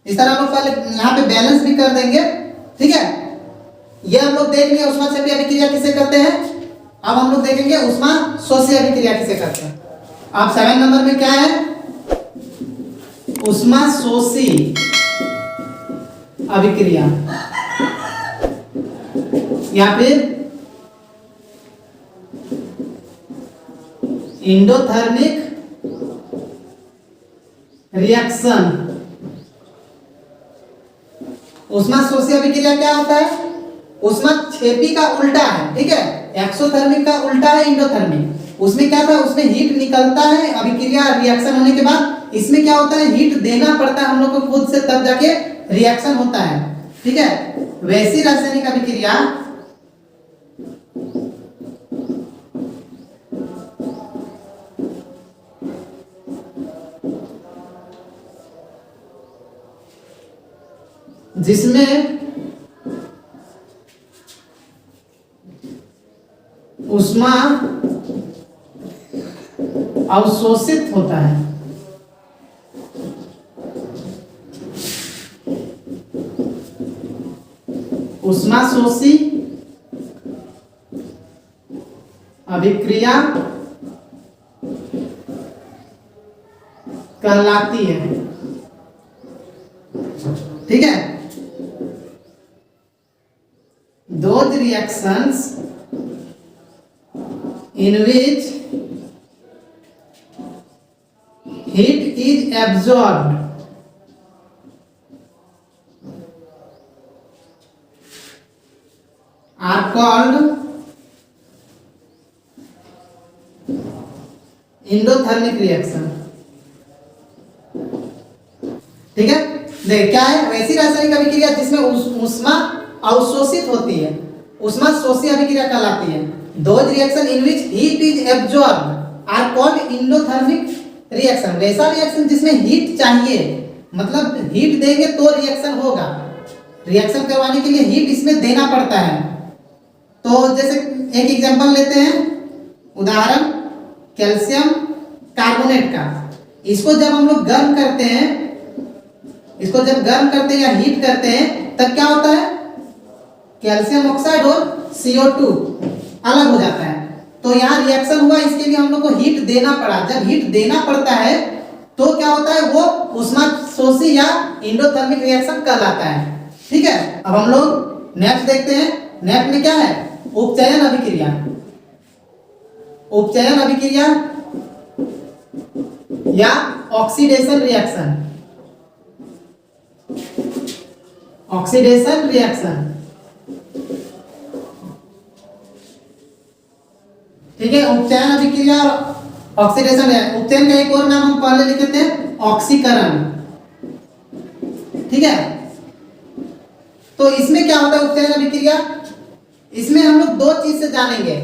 इस तरह हम लोग पहले यहाँ पे बैलेंस भी कर देंगे। ठीक है। ये हम लोग देख लिए ऊष्माक्षेपी अभिक्रिया किसे करते हैं। अब हम लोग देखेंगे ऊष्मा शोषी अभिक्रिया किसे करते हैं। अब 7 नंबर में क्या है? ऊष्मा शोषी अभिक्रिया या फिर एंडोथर्मिक रिएक्शन। ऊष्माशोषी अभिक्रिया क्या होता है? ऊष्माक्षेपी का उल्टा है। ठीक है। एक्सोथर्मिक का उल्टा है एंडोथर्मिक। उसमें क्या था? उसमें हीट निकलता है अभिक्रिया रिएक्शन होने के बाद। इसमें क्या होता है? हीट देना पड़ता है हम लोग को खुद से, तब जाके रिएक्शन होता है। ठीक है। वैसी रासायनिक अभिक्रिया जिसमें ऊष्मा अवशोषित होता है। ऊष्माशोषी अभिक्रिया कहलाती है। ठीक है। Those reactions in which heat is absorbed are called endothermic reaction। ठीक है। देख क्या है? वैसी रासायनिक अभिक्रिया जिसमें ऊष्मा अवशोषित होती है, ऊष्माशोषी अभिक्रिया कहलाती है। Those reaction in which heat is absorb are called endothermic reaction. वैसा रिएक्शन जिसमें हीट चाहिए, मतलब हीट देंगे तो रिएक्शन होगा, रिएक्शन करवाने के लिए हीट इसमें देना पड़ता है। तो जैसे एक एग्जांपल लेते हैं, उदाहरण कैल्शियम कार्बोनेट का। इसको जब हम लोग गर्म करते हैं, इसको जब गर्म करते हैं या हीट करते हैं, तब क्या होता है, कैल्शियम ऑक्साइड और CO2 अलग हो जाता है। तो यहाँ रिएक्शन हुआ, इसके लिए हम लोग को हीट देना पड़ा। जब हीट देना पड़ता है तो क्या होता है, वो ऊष्माशोषी या एंडोथर्मिक रिएक्शन कहलाता है। ठीक है, अब हम लोग नेक्स्ट देखते हैं। नेक्स्ट में क्या है, उपचयन अभिक्रिया। उपचयन अभिक्रिया या ऑक्सीडेशन रिएक्शन। ऑक्सीडेशन रिएक्शन, ठीक है। उपचयन अभिक्रिया और ऑक्सीडेशन है। उपचयन का एक और नाम हम पहले लिखे थे, ऑक्सीकरण। ठीक है, तो इसमें क्या होता है उपचयन अभिक्रिया, इसमें हम लोग दो चीज से जानेंगे।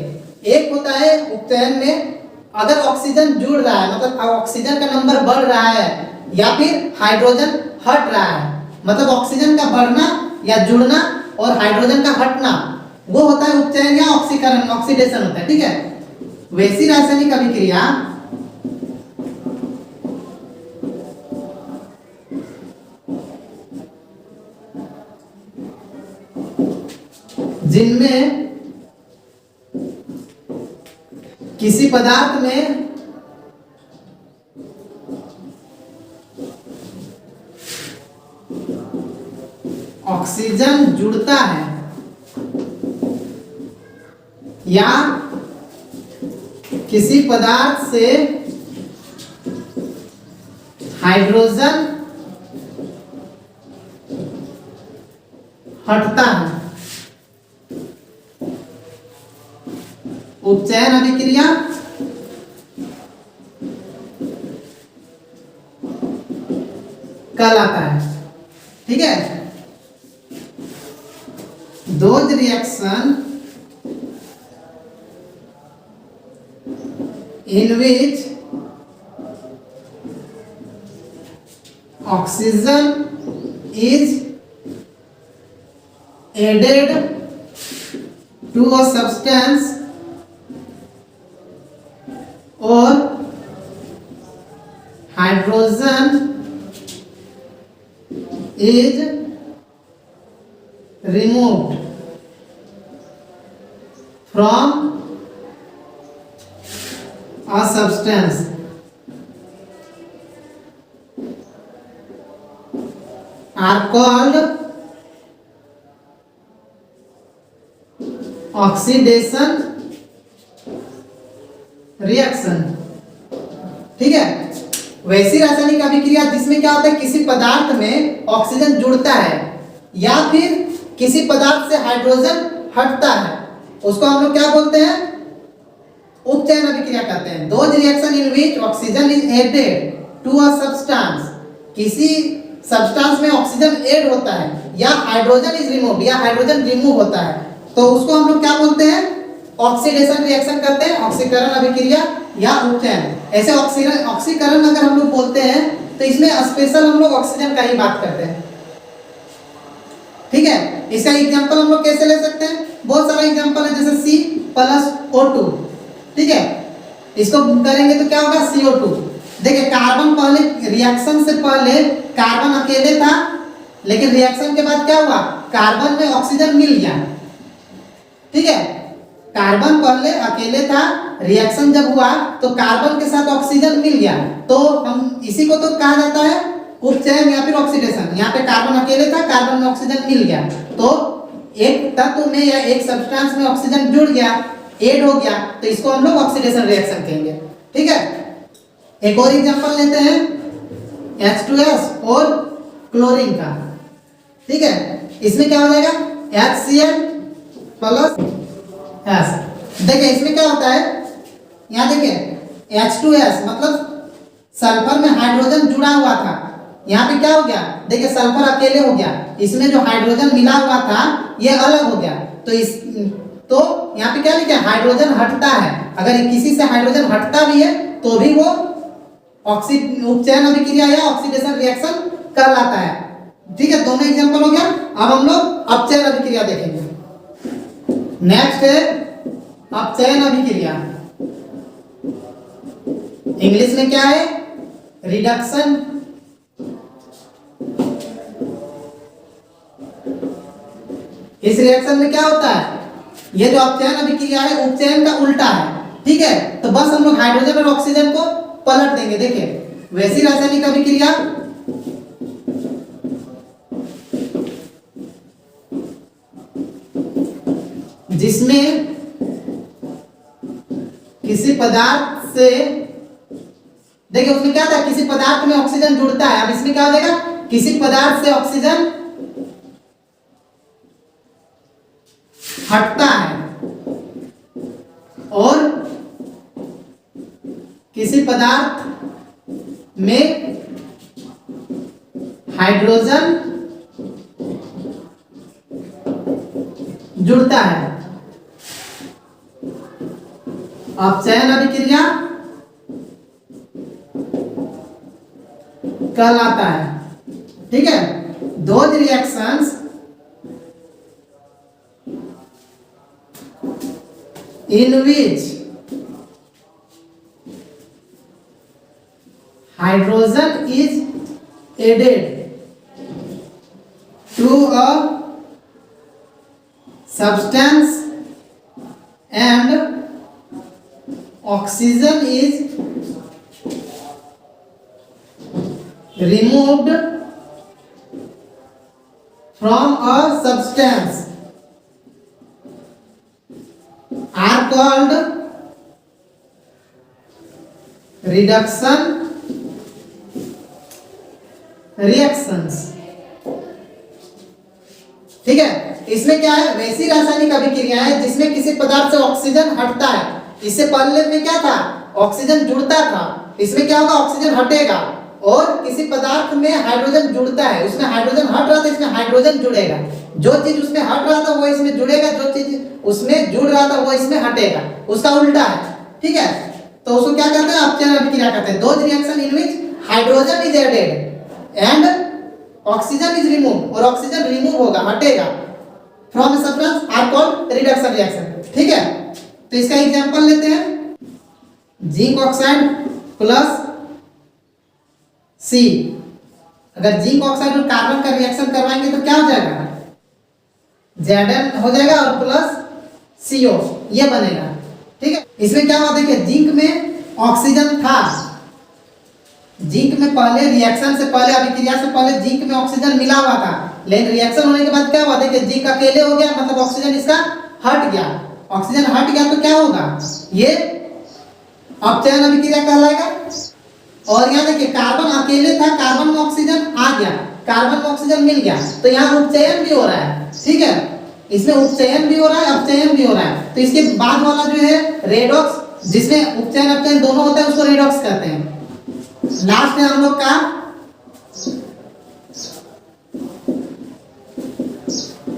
एक होता है उपचयन में अगर ऑक्सीजन जुड़ रहा है, मतलब ऑक्सीजन का नंबर बढ़ रहा है या फिर हाइड्रोजन हट रहा है, मतलब ऑक्सीजन का बढ़ना या जुड़ना और हाइड्रोजन का हटना, वो होता है उपचयन या ऑक्सीकरण, ऑक्सीडेशन होता है। ठीक है, वैसी रासायनिक अभिक्रिया जिनमें किसी पदार्थ में ऑक्सीजन जुड़ता है या किसी पदार्थ से हाइड्रोजन हटता है, उपचयन अभिक्रिया कहलाता है। ठीक है, those reaction in which oxygen is added to a substance or hydrogen is removed from a substance are called oxidation reaction। ठीक है, वैसी रासायनिक अभिक्रिया जिसमें क्या होता है, किसी पदार्थ में ऑक्सीजन जुड़ता है या फिर किसी पदार्थ से हाइड्रोजन हटता है, उसको हम लोग क्या बोलते हैं, उपचयन अभिक्रिया कहते हैं। Those reaction in which oxygen is added to a substance, किसी सब्सटेंस में ऑक्सीजन ऐड होता है या हाइड्रोजन इज रिमूव्ड या हाइड्रोजन रिमूव होता है, तो उसको हम लोग क्या बोलते हैं, ऑक्सीडेशन रिएक्शन करते हैं, ऑक्सीकरण अभिक्रिया या उपचयन। ऐसे ऑक्सीकरण अगर हम लोग बोलते हैं तो इसमें स्पेशल हम लोग ऑक्सीजन का ही बात करते हैं। ठीक है, इसका एग्जांपल हम लोग कैसे ले सकते हैं, बहुत सारा एग्जांपल है, जैसे C+O2। ठीक है, इसको करेंगे तो क्या होगा, CO2। देखिए, कार्बन पहले रिएक्शन से पहले कार्बन अकेले था, लेकिन रिएक्शन के बाद क्या हुआ, कार्बन में ऑक्सीजन मिल गया। ठीक है, कार्बन पहले अकेले था, रिएक्शन जब हुआ तो कार्बन के साथ ऑक्सीजन मिल गया, तो हम इसी को तो कहा जाता है उपचयन या फिर ऑक्सीडेशन। यहाँ पे कार्बन अकेले था, कार्बन में ऑक्सीजन मिल गया, तो एक तत्व में या एक सब्सटेंस में ऑक्सीजन जुड़ गया, ऐड हो गया, तो इसको हम लोग ऑक्सीडेशन रिएक्शन कहेंगे। ठीक है, एक और एग्जांपल लेते हैं H2S और क्लोरीन का। ठीक है, इसमें क्या हो जाएगा, HCl प्लस S। देखिए इसमें क्या होता है, यहाँ देखिए H2S मतलब सल्फर में हाइड्रोजन जुड़ा हुआ था, यहाँ पे क्या हो गया, देखिए सल्फर अकेले हो गया, इसमें जो हाइड्रोजन मिला हुआ था ये अलग हो गया। तो यहाँ पे क्या लिखा है, हाइड्रोजन हटता है। अगर किसी से हाइड्रोजन हटता भी है तो भी वो उपचयन अभिक्रिया या ऑक्सीडेशन रिएक्शन कहलाता है। ठीक है, दोनों एग्जांपल हो गया। अब हम लोग अपचयन अभिक्रिया देखेंगे। नेक्स्ट है अपचयन अभिक्रिया। इंग्लिश में क्या है, रिडक्शन। इस रिएक्शन में क्या होता है, ये जो अपचयन अभिक्रिया है उपचयन का उल्टा है। ठीक है, तो बस हम लोग हाइड्रोजन और ऑक्सीजन को पलट देंगे। देखिए वैसी रासायनिक अभिक्रिया जिसमें किसी पदार्थ से, देखिए उसमें क्या था, किसी पदार्थ में ऑक्सीजन जुड़ता है। अब इसमें क्या हो जाएगा, किसी पदार्थ से ऑक्सीजन हटता है और किसी पदार्थ में हाइड्रोजन जुड़ता है। अपचयन अभिक्रिया कहलाता है। ठीक है, those reactions in which hydrogen is added to a substance and oxygen is removed from a substance are called reduction reactions। ठीक है, इसमें क्या है, वैसी रासायनिक अभिक्रिया है जिसमें किसी पदार्थ से ऑक्सीजन हटता है। इससे पहले में क्या था, ऑक्सीजन जुड़ता था। इसमें क्या होगा, ऑक्सीजन हटेगा और किसी पदार्थ में हाइड्रोजन जुड़ता है। उसमें हाइड्रोजन हट रहा था, इसमें हाइड्रोजन जुड़ेगा। जो चीज उसमें हट रहा था वो इसमें जुड़ेगा, जो चीज उसमें जुड़ रहा था वो इसमें हटेगा, उसका उल्टा है। ठीक है, तो उसको क्या कहते हैं, अपचयन अभिक्रिया कहते हैं। Those reaction in which hydrogen is added and oxygen is remove, और ऑक्सीजन रिमूव होगा, हटेगा from a substance are called reduction reaction. ठीक है, तो इसका एग्जांपल लेते हैं, जिंक ऑक्साइड प्लस सी। अगर जिंक ऑक्साइड और कार्बन का रिएक्शन करवाएंगे तो क्या हो जाएगा, Zn हो जाएगा और प्लस CO ये बनेगा। ठीक है, इसमें क्या हुआ, देखिए जिंक में ऑक्सीजन था। जिंक में पहले रिएक्शन से पहले, अभिक्रिया से पहले जिंक में ऑक्सीजन मिला हुआ था, लेकिन रिएक्शन होने के बाद क्या हुआ, देखिए जिंक अकेले हो गया, मतलब ऑक्सीजन इसका हट गया। ऑक्सीजन हट गया तो क्या होगा, ये अपचयन अभिक्रिया कहलाएगा। और यहाँ देखिए कार्बन अकेले था, कार्बन में ऑक्सीजन आ गया, कार्बन में ऑक्सीजन मिल गया, तो यहाँ उपचयन भी हो रहा है। ठीक है, इसमें उपचयन भी हो रहा है, अपचयन भी हो रहा है। तो इसके बाद वाला जो है रेडॉक्स, जिसमें उपचयन अपचयन दोनों होता है, उसको रेडॉक्स कहते हैं। लास्ट में हम लोग का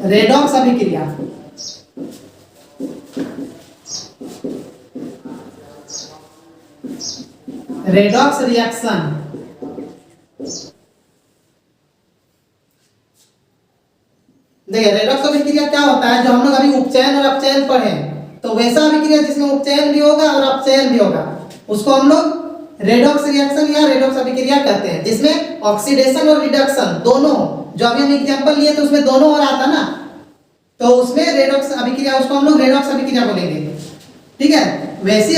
रेडॉक्स अभिक्रिया। रेडॉक्स रिएक्शन देखिए, रेडॉक्स अभिक्रिया क्या होता है, जो हम लोग अभी उपचयन और अपचयन पढ़े, तो वैसा अभिक्रिया जिसमें उपचयन भी होगा और अपचयन भी होगा, उसको हम लोग रेडॉक्स रिएक्शन या रेडॉक्स अभिक्रिया कहते हैं। जिसमें ऑक्सीडेशन और रिडक्शन दोनों, जो अभी हम एग्जांपल लिए तो उसमें दोनों हो रहा था ना, तो उसमें रेडॉक्स अभिक्रिया, उसको हम लोग रेडॉक्स अभिक्रिया बोलेंगे। ठीक है, वैसी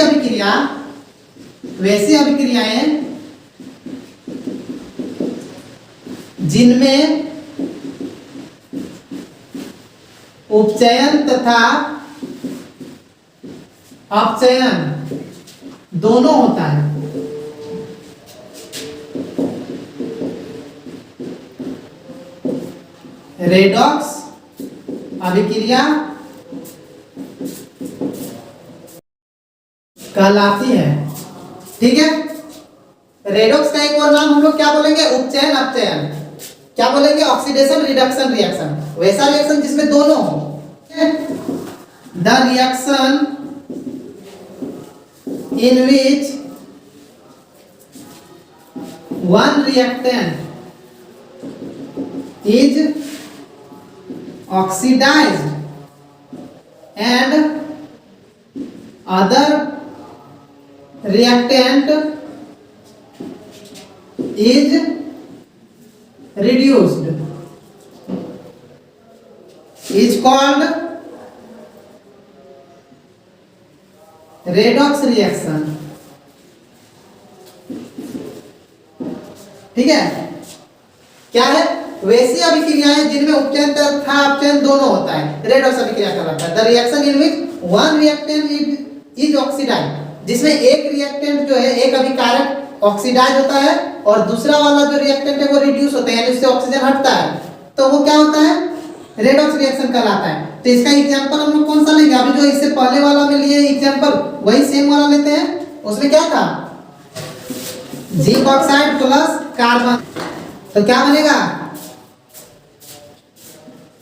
अभिक्रियाएं जिनमें उपचयन तथा अपचयन दोनों होता है, रेडॉक्स अभिक्रिया कहलाती है। ठीक है, रेडॉक्स का एक और नाम हम लोग क्या बोलेंगे, उपचयन अपचयन, क्या बोलेंगे, ऑक्सीडेशन रिडक्शन रिएक्शन, वैसा रिएक्शन जिसमें दोनों हो। The reaction in which one reactant is oxidized and other reactant is reduced is called redox reaction। ठीक है, क्या है, वैसी अभिक्रियाएं जिनमें उपचयन तथा अपचयन दोनों होता है, रेडॉक्स अभिक्रिया कहलाता है। The reaction in which one reactant is oxidised, जिसमें एक रिएक्टेंट जो है, एक अभिकारक ऑक्सीडाइज होता है और दूसरा वाला जो रिएक्टेंट है वो रिड्यूस होता है, यानी उससे ऑक्सीजन हटता है, तो वो क्या होता है, रेडॉक्स रिएक्शन कहलाता है। तो इसका एग्जांपल हम लोग कौन सा लेंगे, अभी जो इससे पहले वाला में लिए एग्जांपल वही सेम वाला लेते हैं। उसमें क्या था, जिंक ऑक्साइड प्लस कार्बन, तो क्या बनेगा,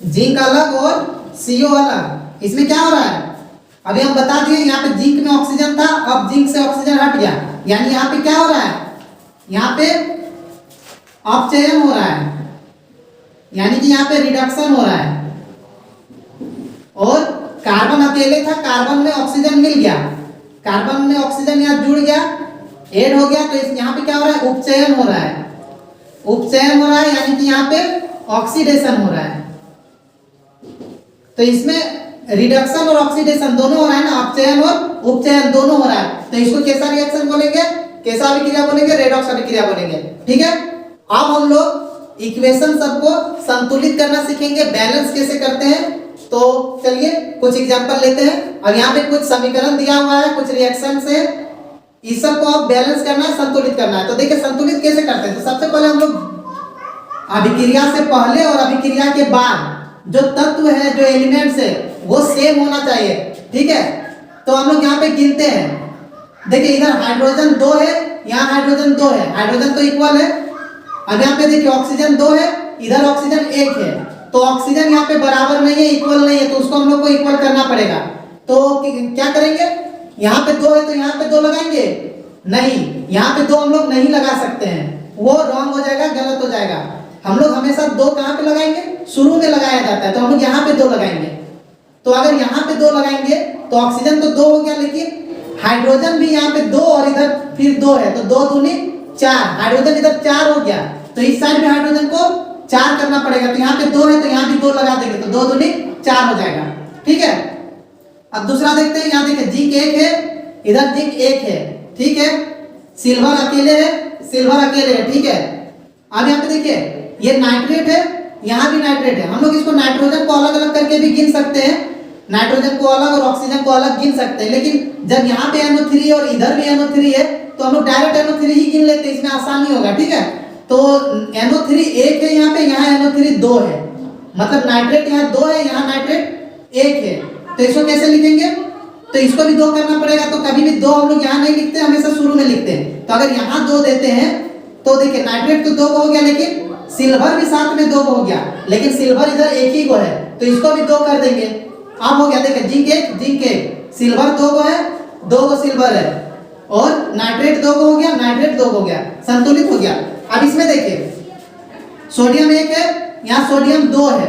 जिंक अलग और CO अलग। इसमें क्या हो रहा है, अभी हम बता दिए यहाँ पे जिंक में ऑक्सीजन था, अब जिंक से ऑक्सीजन हट गया, यानी यहाँ पे क्या हो रहा है, यहाँ पे अपचयन हो रहा है, यानी कि यहाँ पे रिडक्शन हो रहा है। और कार्बन अकेले था, कार्बन में ऑक्सीजन मिल गया, कार्बन में ऑक्सीजन यहाँ जुड़ गया, ऐड हो गया, तो इस यहाँ पे क्या हो रहा है, उपचयन हो रहा है, उपचयन हो रहा है, यानी कि यहाँ पे ऑक्सीडेशन हो रहा है। तो इसमें रिडक्शन और ऑक्सीडेशन दोनों हो रहा है ना, अपचयन और उपचयन दोनों हो रहा है, तो इसको कैसा रिएक्शन बोलेंगे, कैसा अभिक्रिया बोलेंगे, रेडॉक्स अभिक्रिया बोलेंगे। ठीक है, अब हम लोग इक्वेशन सबको संतुलित करना सीखेंगे, बैलेंस कैसे करते हैं। तो चलिए कुछ एग्जांपल लेते हैं। अब यहाँ पे कुछ समीकरण दिया हुआ है, कुछ रिएक्शन से, इस सब को अब बैलेंस करना है, संतुलित करना है। तो देखिए संतुलित कैसे करते हैं, तो सबसे पहले हम लोग अभिक्रिया से पहले और अभिक्रिया के बाद जो तत्व है, जो एलिमेंट्स है, वो सेम होना चाहिए। ठीक है, तो हम लोग यहाँ पे गिनते हैं, देखिए इधर हाइड्रोजन 2 है, यहाँ हाइड्रोजन 2 है, हाइड्रोजन तो इक्वल है। अब यहाँ पे देखिए ऑक्सीजन 2 है, इधर ऑक्सीजन 1 है, तो ऑक्सीजन यहाँ पे बराबर नहीं है, इक्वल नहीं है, तो उसको हम लोग को इक्वल करना पड़ेगा। तो क्या करेंगे, यहाँ पे 2 है तो यहाँ पे 2 लगाएंगे, नहीं, यहाँ पे 2 हम लोग नहीं लगा सकते हैं, वो रॉन्ग हो जाएगा, गलत हो जाएगा। हम लोग हमेशा 2 कहाँ पे लगाएंगे, शुरू में लगाया जाता है, तो हम लोग यहाँ पे 2 लगाएंगे। तो अगर यहाँ पे 2 लगाएंगे तो ऑक्सीजन तो 2 हो गया, लेकिन हाइड्रोजन भी यहाँ पे 2 और इधर फिर 2 है, तो 2 दूनी 4, हाइड्रोजन इधर 4 हो गया, तो इस साइड में हाइड्रोजन को 4 करना पड़ेगा, तो यहाँ पे 2 है तो यहाँ भी 2 लगा देंगे, तो 2 दूनी 4 हो जाएगा। ठीक है, अब दूसरा देखते हैं, यहाँ देखिए जिंक 1 है, इधर जिंक 1 है, ठीक है, सिल्वर अकेले है, सिल्वर अकेले है। ठीक है, अब यहाँ पे देखिए ये नाइट्रेट है, यहाँ भी नाइट्रेट है, हम लोग इसको नाइट्रोजन को अलग अलग करके भी गिन सकते हैं, नाइट्रोजन को अलग और ऑक्सीजन को अलग गिन सकते हैं, लेकिन जब यहाँ पे NO3 और इधर भी NO3 है तो हम लोग डायरेक्ट NO3 ही गिन लेते हैं, इसमें आसानी होगा। ठीक है, तो NO3 1 है यहाँ पे, यहाँ NO3 2 है, मतलब नाइट्रेट यहाँ 2 है, यहाँ नाइट्रेट 1 है, तो इसको कैसे लिखेंगे, तो इसको भी 2 करना पड़ेगा, तो कभी भी 2 हम लोग यहाँ नहीं लिखते, हमेशा शुरू में लिखते हैं। तो अगर यहाँ 2 देते हैं तो देखिए नाइट्रेट तो 2 हो गया, लेकिन सिल्वर भी साथ में 2 हो गया, लेकिन सिल्वर इधर 1 ही को है, तो इसको भी 2 कर देंगे। अब हो गया, देखिए जिंक 1, सिल्वर 2 को है, 2 को सिल्वर है, और नाइट्रेट 2 को हो गया, नाइट्रेट 2 हो गया, संतुलित हो गया। अब इसमें देखिए सोडियम 1 है, यहाँ सोडियम 2 है,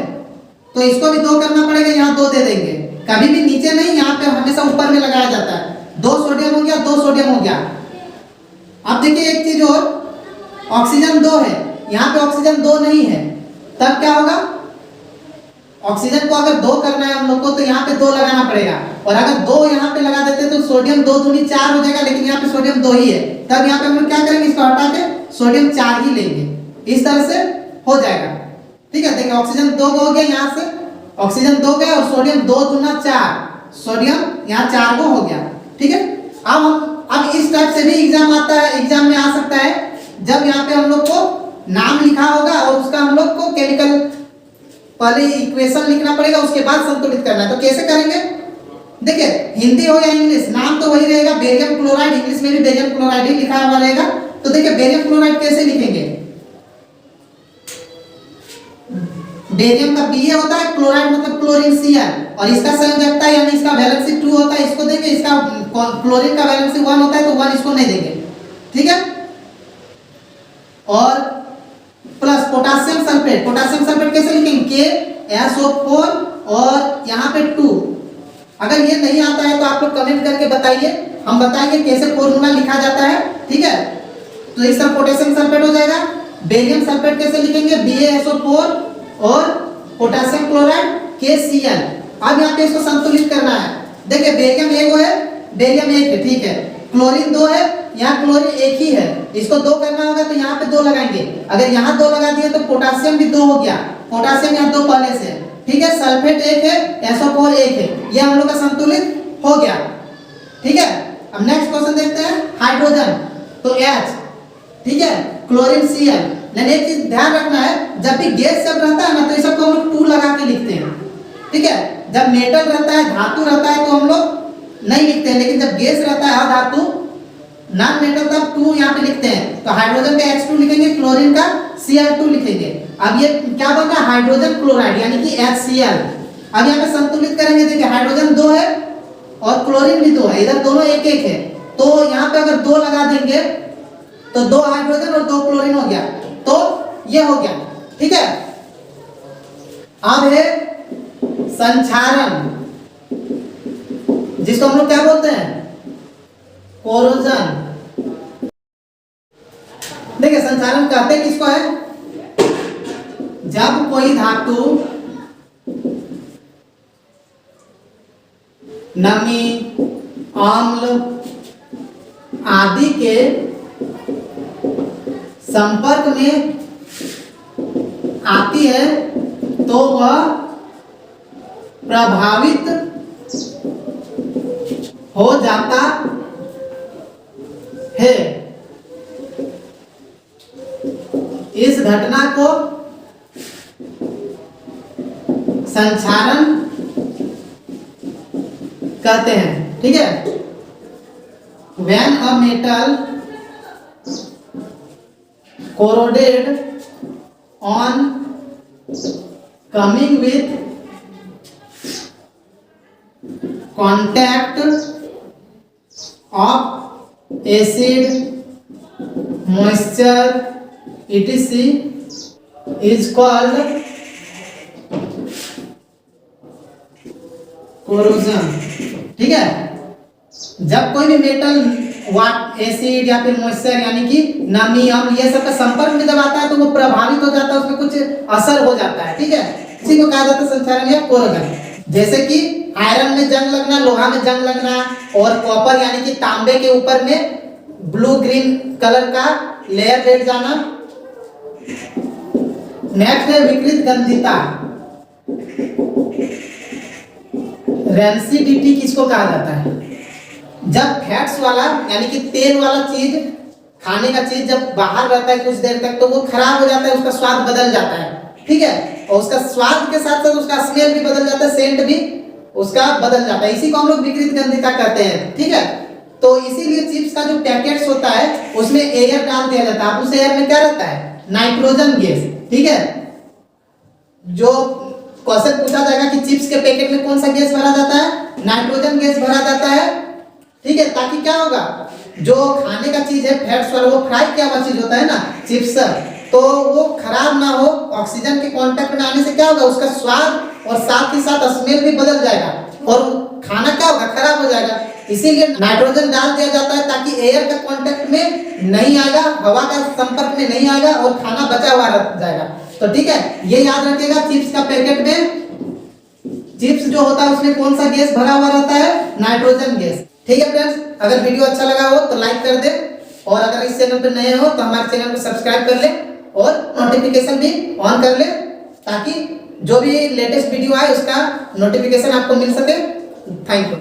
तो इसको भी 2 करना पड़ेगा, यहाँ 2 दे देंगे, कभी भी नीचे नहीं, यहाँ पे हमेशा ऊपर में लगाया जाता है। 2 सोडियम हो गया, 2 सोडियम हो गया। अब देखिए एक चीज और, ऑक्सीजन 2 है, यहाँ पे ऑक्सीजन 2 नहीं है, तब क्या होगा, ऑक्सीजन को अगर 2 करना है हम लोग को तो यहाँ पे 2 लगाना पड़ेगा, और अगर 2 यहाँ पे लगा देते तो सोडियम 2 दूनी 4 हो जाएगा, लेकिन यहाँ पे सोडियम 2 ही है, तब यहाँ पे हम लोग क्या करेंगे, इसको हटा के सोडियम 4 ही लेंगे, इस तरह से हो जाएगा। ठीक है, देखिए ऑक्सीजन 2 को हो गया, यहाँ से ऑक्सीजन 2 गया और सोडियम 2 दूना 4, सोडियम यहाँ 4 को हो गया। ठीक है, अब इस टाइप से भी एग्जाम आता है, एग्जाम में आ सकता है, जब यहाँ पे हम लोग को नाम लिखा होगा और उसका हम लोग को केमिकल पहले इक्वेशन लिखना पड़ेगा, उसके बाद संतुलित करना है। तो कैसे करेंगे, देखिए हिंदी हो या इंग्लिश, नाम तो वही रहेगा, बेरियम क्लोराइड, इंग्लिश में भी बेरियम क्लोराइड ही लिखा हुआ रहेगा, तो देखिए बेरियम क्लोराइड कैसे लिखेंगे, बेरियम का Ba होता है, क्लोराइड मतलब क्लोरीन Cl, और इसका संयोजकता यानी इसका वैलेंसी 2 होता है, इसको देंगे, इसका क्लोरीन का वैलेंसी 1 होता है तो 1 इसको नहीं देंगे, ठीक है। और plus potassium sulphate, potassium sulphate कैसे लिखेंगे, KSO4 और यहाँ पे 2। अगर ये नहीं आता है तो आप लोग कमेंट करके बताइए, हम बताएंगे कैसे फॉर्मूला लिखा जाता है, ठीक है। तो इसका पोटेशियम सल्फेट हो जाएगा। बेरियम सल्फेट कैसे लिखेंगे, BaSO4 और पोटेशियम क्लोराइड KCl। अब यहाँ पे इसको संतुलित करना है। देखिए बेरियम एक है, बेरियम एक है, ठीक है, क्लोरीन 2 है, यहाँ क्लोरीन एक ही है, इसको 2 करना होगा तो यहाँ पे 2 लगाएंगे। अगर यहाँ 2 लगा दिए तो पोटेशियम भी 2 हो गया, पोटेशियम यहाँ 2 पहले से है, ठीक है। सल्फेट एक है, SO4 एक है, ये हम लोग का संतुलित हो गया, ठीक है। अब नेक्स्ट क्वेश्चन देखते हैं, हाइड्रोजन तो H, ठीक है, क्लोरीन Cl। लेकिन एक चीज ध्यान रखना है, जब भी गैस सब रहता है ना तो इस सबको हम लोग 2 लगा के लिखते हैं, ठीक है। जब मेटल रहता है, धातु रहता है तो हम लोग नहीं लिखते हैं, लेकिन जब गैस रहता है अधातु नॉन मेटल तब 2 यहाँ पे लिखते हैं। तो हाइड्रोजन का H2 लिखेंगे, क्लोरीन का Cl2 लिखेंगे। अब ये क्या बन रहा है, हाइड्रोजन क्लोराइड यानी कि HCl। अब यहाँ पे संतुलित करेंगे, देखिए हाइड्रोजन 2 है और क्लोरीन भी 2 है, इधर दोनों एक एक है, तो यहाँ पे अगर 2 लगा देंगे तो 2 हाइड्रोजन और 2 क्लोरीन हो गया, तो ये हो गया, ठीक है। अब है संक्षारण, जिसको हम लोग क्या बोलते हैं, कोरोजन। देखिए संक्षारण कहते किसको है, जब कोई धातु नमी, अम्ल आदि के संपर्क में आती है तो वह प्रभावित हो जाता है। इस घटना को संक्षारण कहते हैं, ठीक है। When a metal corroded on coming with contact of acid, moisture, etc. is called corrosion, ठीक है। जब कोई भी मेटल एसिड या फिर मॉइस्चर यानी कि नमी, अम्ल ये सब का संपर्क में जब आता है तो वो प्रभावित हो जाता है, उसमें कुछ असर हो जाता है, ठीक है। इसी को कहा जाता है संक्षारण या कोरोजन। जैसे कि आयरन में जंग लगना, लोहा में जंग लगना, और कॉपर यानी कि तांबे के ऊपर में ब्लू ग्रीन कलर का लेयर बैठ जाना। नेक्स्ट है विकृत गंधिता, रेंसिडिटी किसको कहा जाता है, जब फैट्स वाला यानी कि तेल वाला चीज, खाने का चीज जब बाहर रहता है कुछ देर तक तो वो खराब हो जाता है, उसका स्वाद बदल जाता है, ठीक है। और उसका स्वाद के साथ साथ उसका स्मेल भी बदल जाता है, सेंट भी उसका बदल जाता है। इसी को हम लोग विकृत गंधिता कहते हैं, ठीक है। तो इसीलिए चिप्स का जो पैकेट्स होता है उसमें एयर डाल दिया जाता है। उस एयर में क्या रहता है, नाइट्रोजन गैस, ठीक है। जो क्वेश्चन पूछा जाएगा कि चिप्स के पैकेट में कौन सा गैस भरा जाता है, नाइट्रोजन गैस भरा जाता है, ठीक है। ताकि क्या होगा, जो खाने का चीज है फैट्स वाला, वो फ्राई किया हुआ चीज होता है ना चिप्स, तो वो खराब ना हो, ऑक्सीजन के कांटेक्ट में आने से क्या होगा, उसका स्वाद और साथ ही साथ स्मेल भी बदल जाएगा और खाना क्या होगा, खराब हो जाएगा। इसीलिए नाइट्रोजन डाल दिया जाता है ताकि एयर का कांटेक्ट में नहीं आएगा, हवा का संपर्क में नहीं आएगा और खाना बचा हुआ रह जाएगा। तो ठीक है, ये याद रखिएगा, चिप्स का पैकेट में चिप्स जो होता है उसमें कौन सा गैस भरा हुआ रहता है, नाइट्रोजन गैस। ठीक है फ्रेंड्स, अगर वीडियो अच्छा लगा हो तो लाइक कर दे, और अगर इस चैनल पर नए हो तो हमारे चैनल को सब्सक्राइब कर ले और नोटिफिकेशन भी ऑन कर ले, ताकि जो भी लेटेस्ट वीडियो आए उसका नोटिफिकेशन आपको मिल सके। Thank you.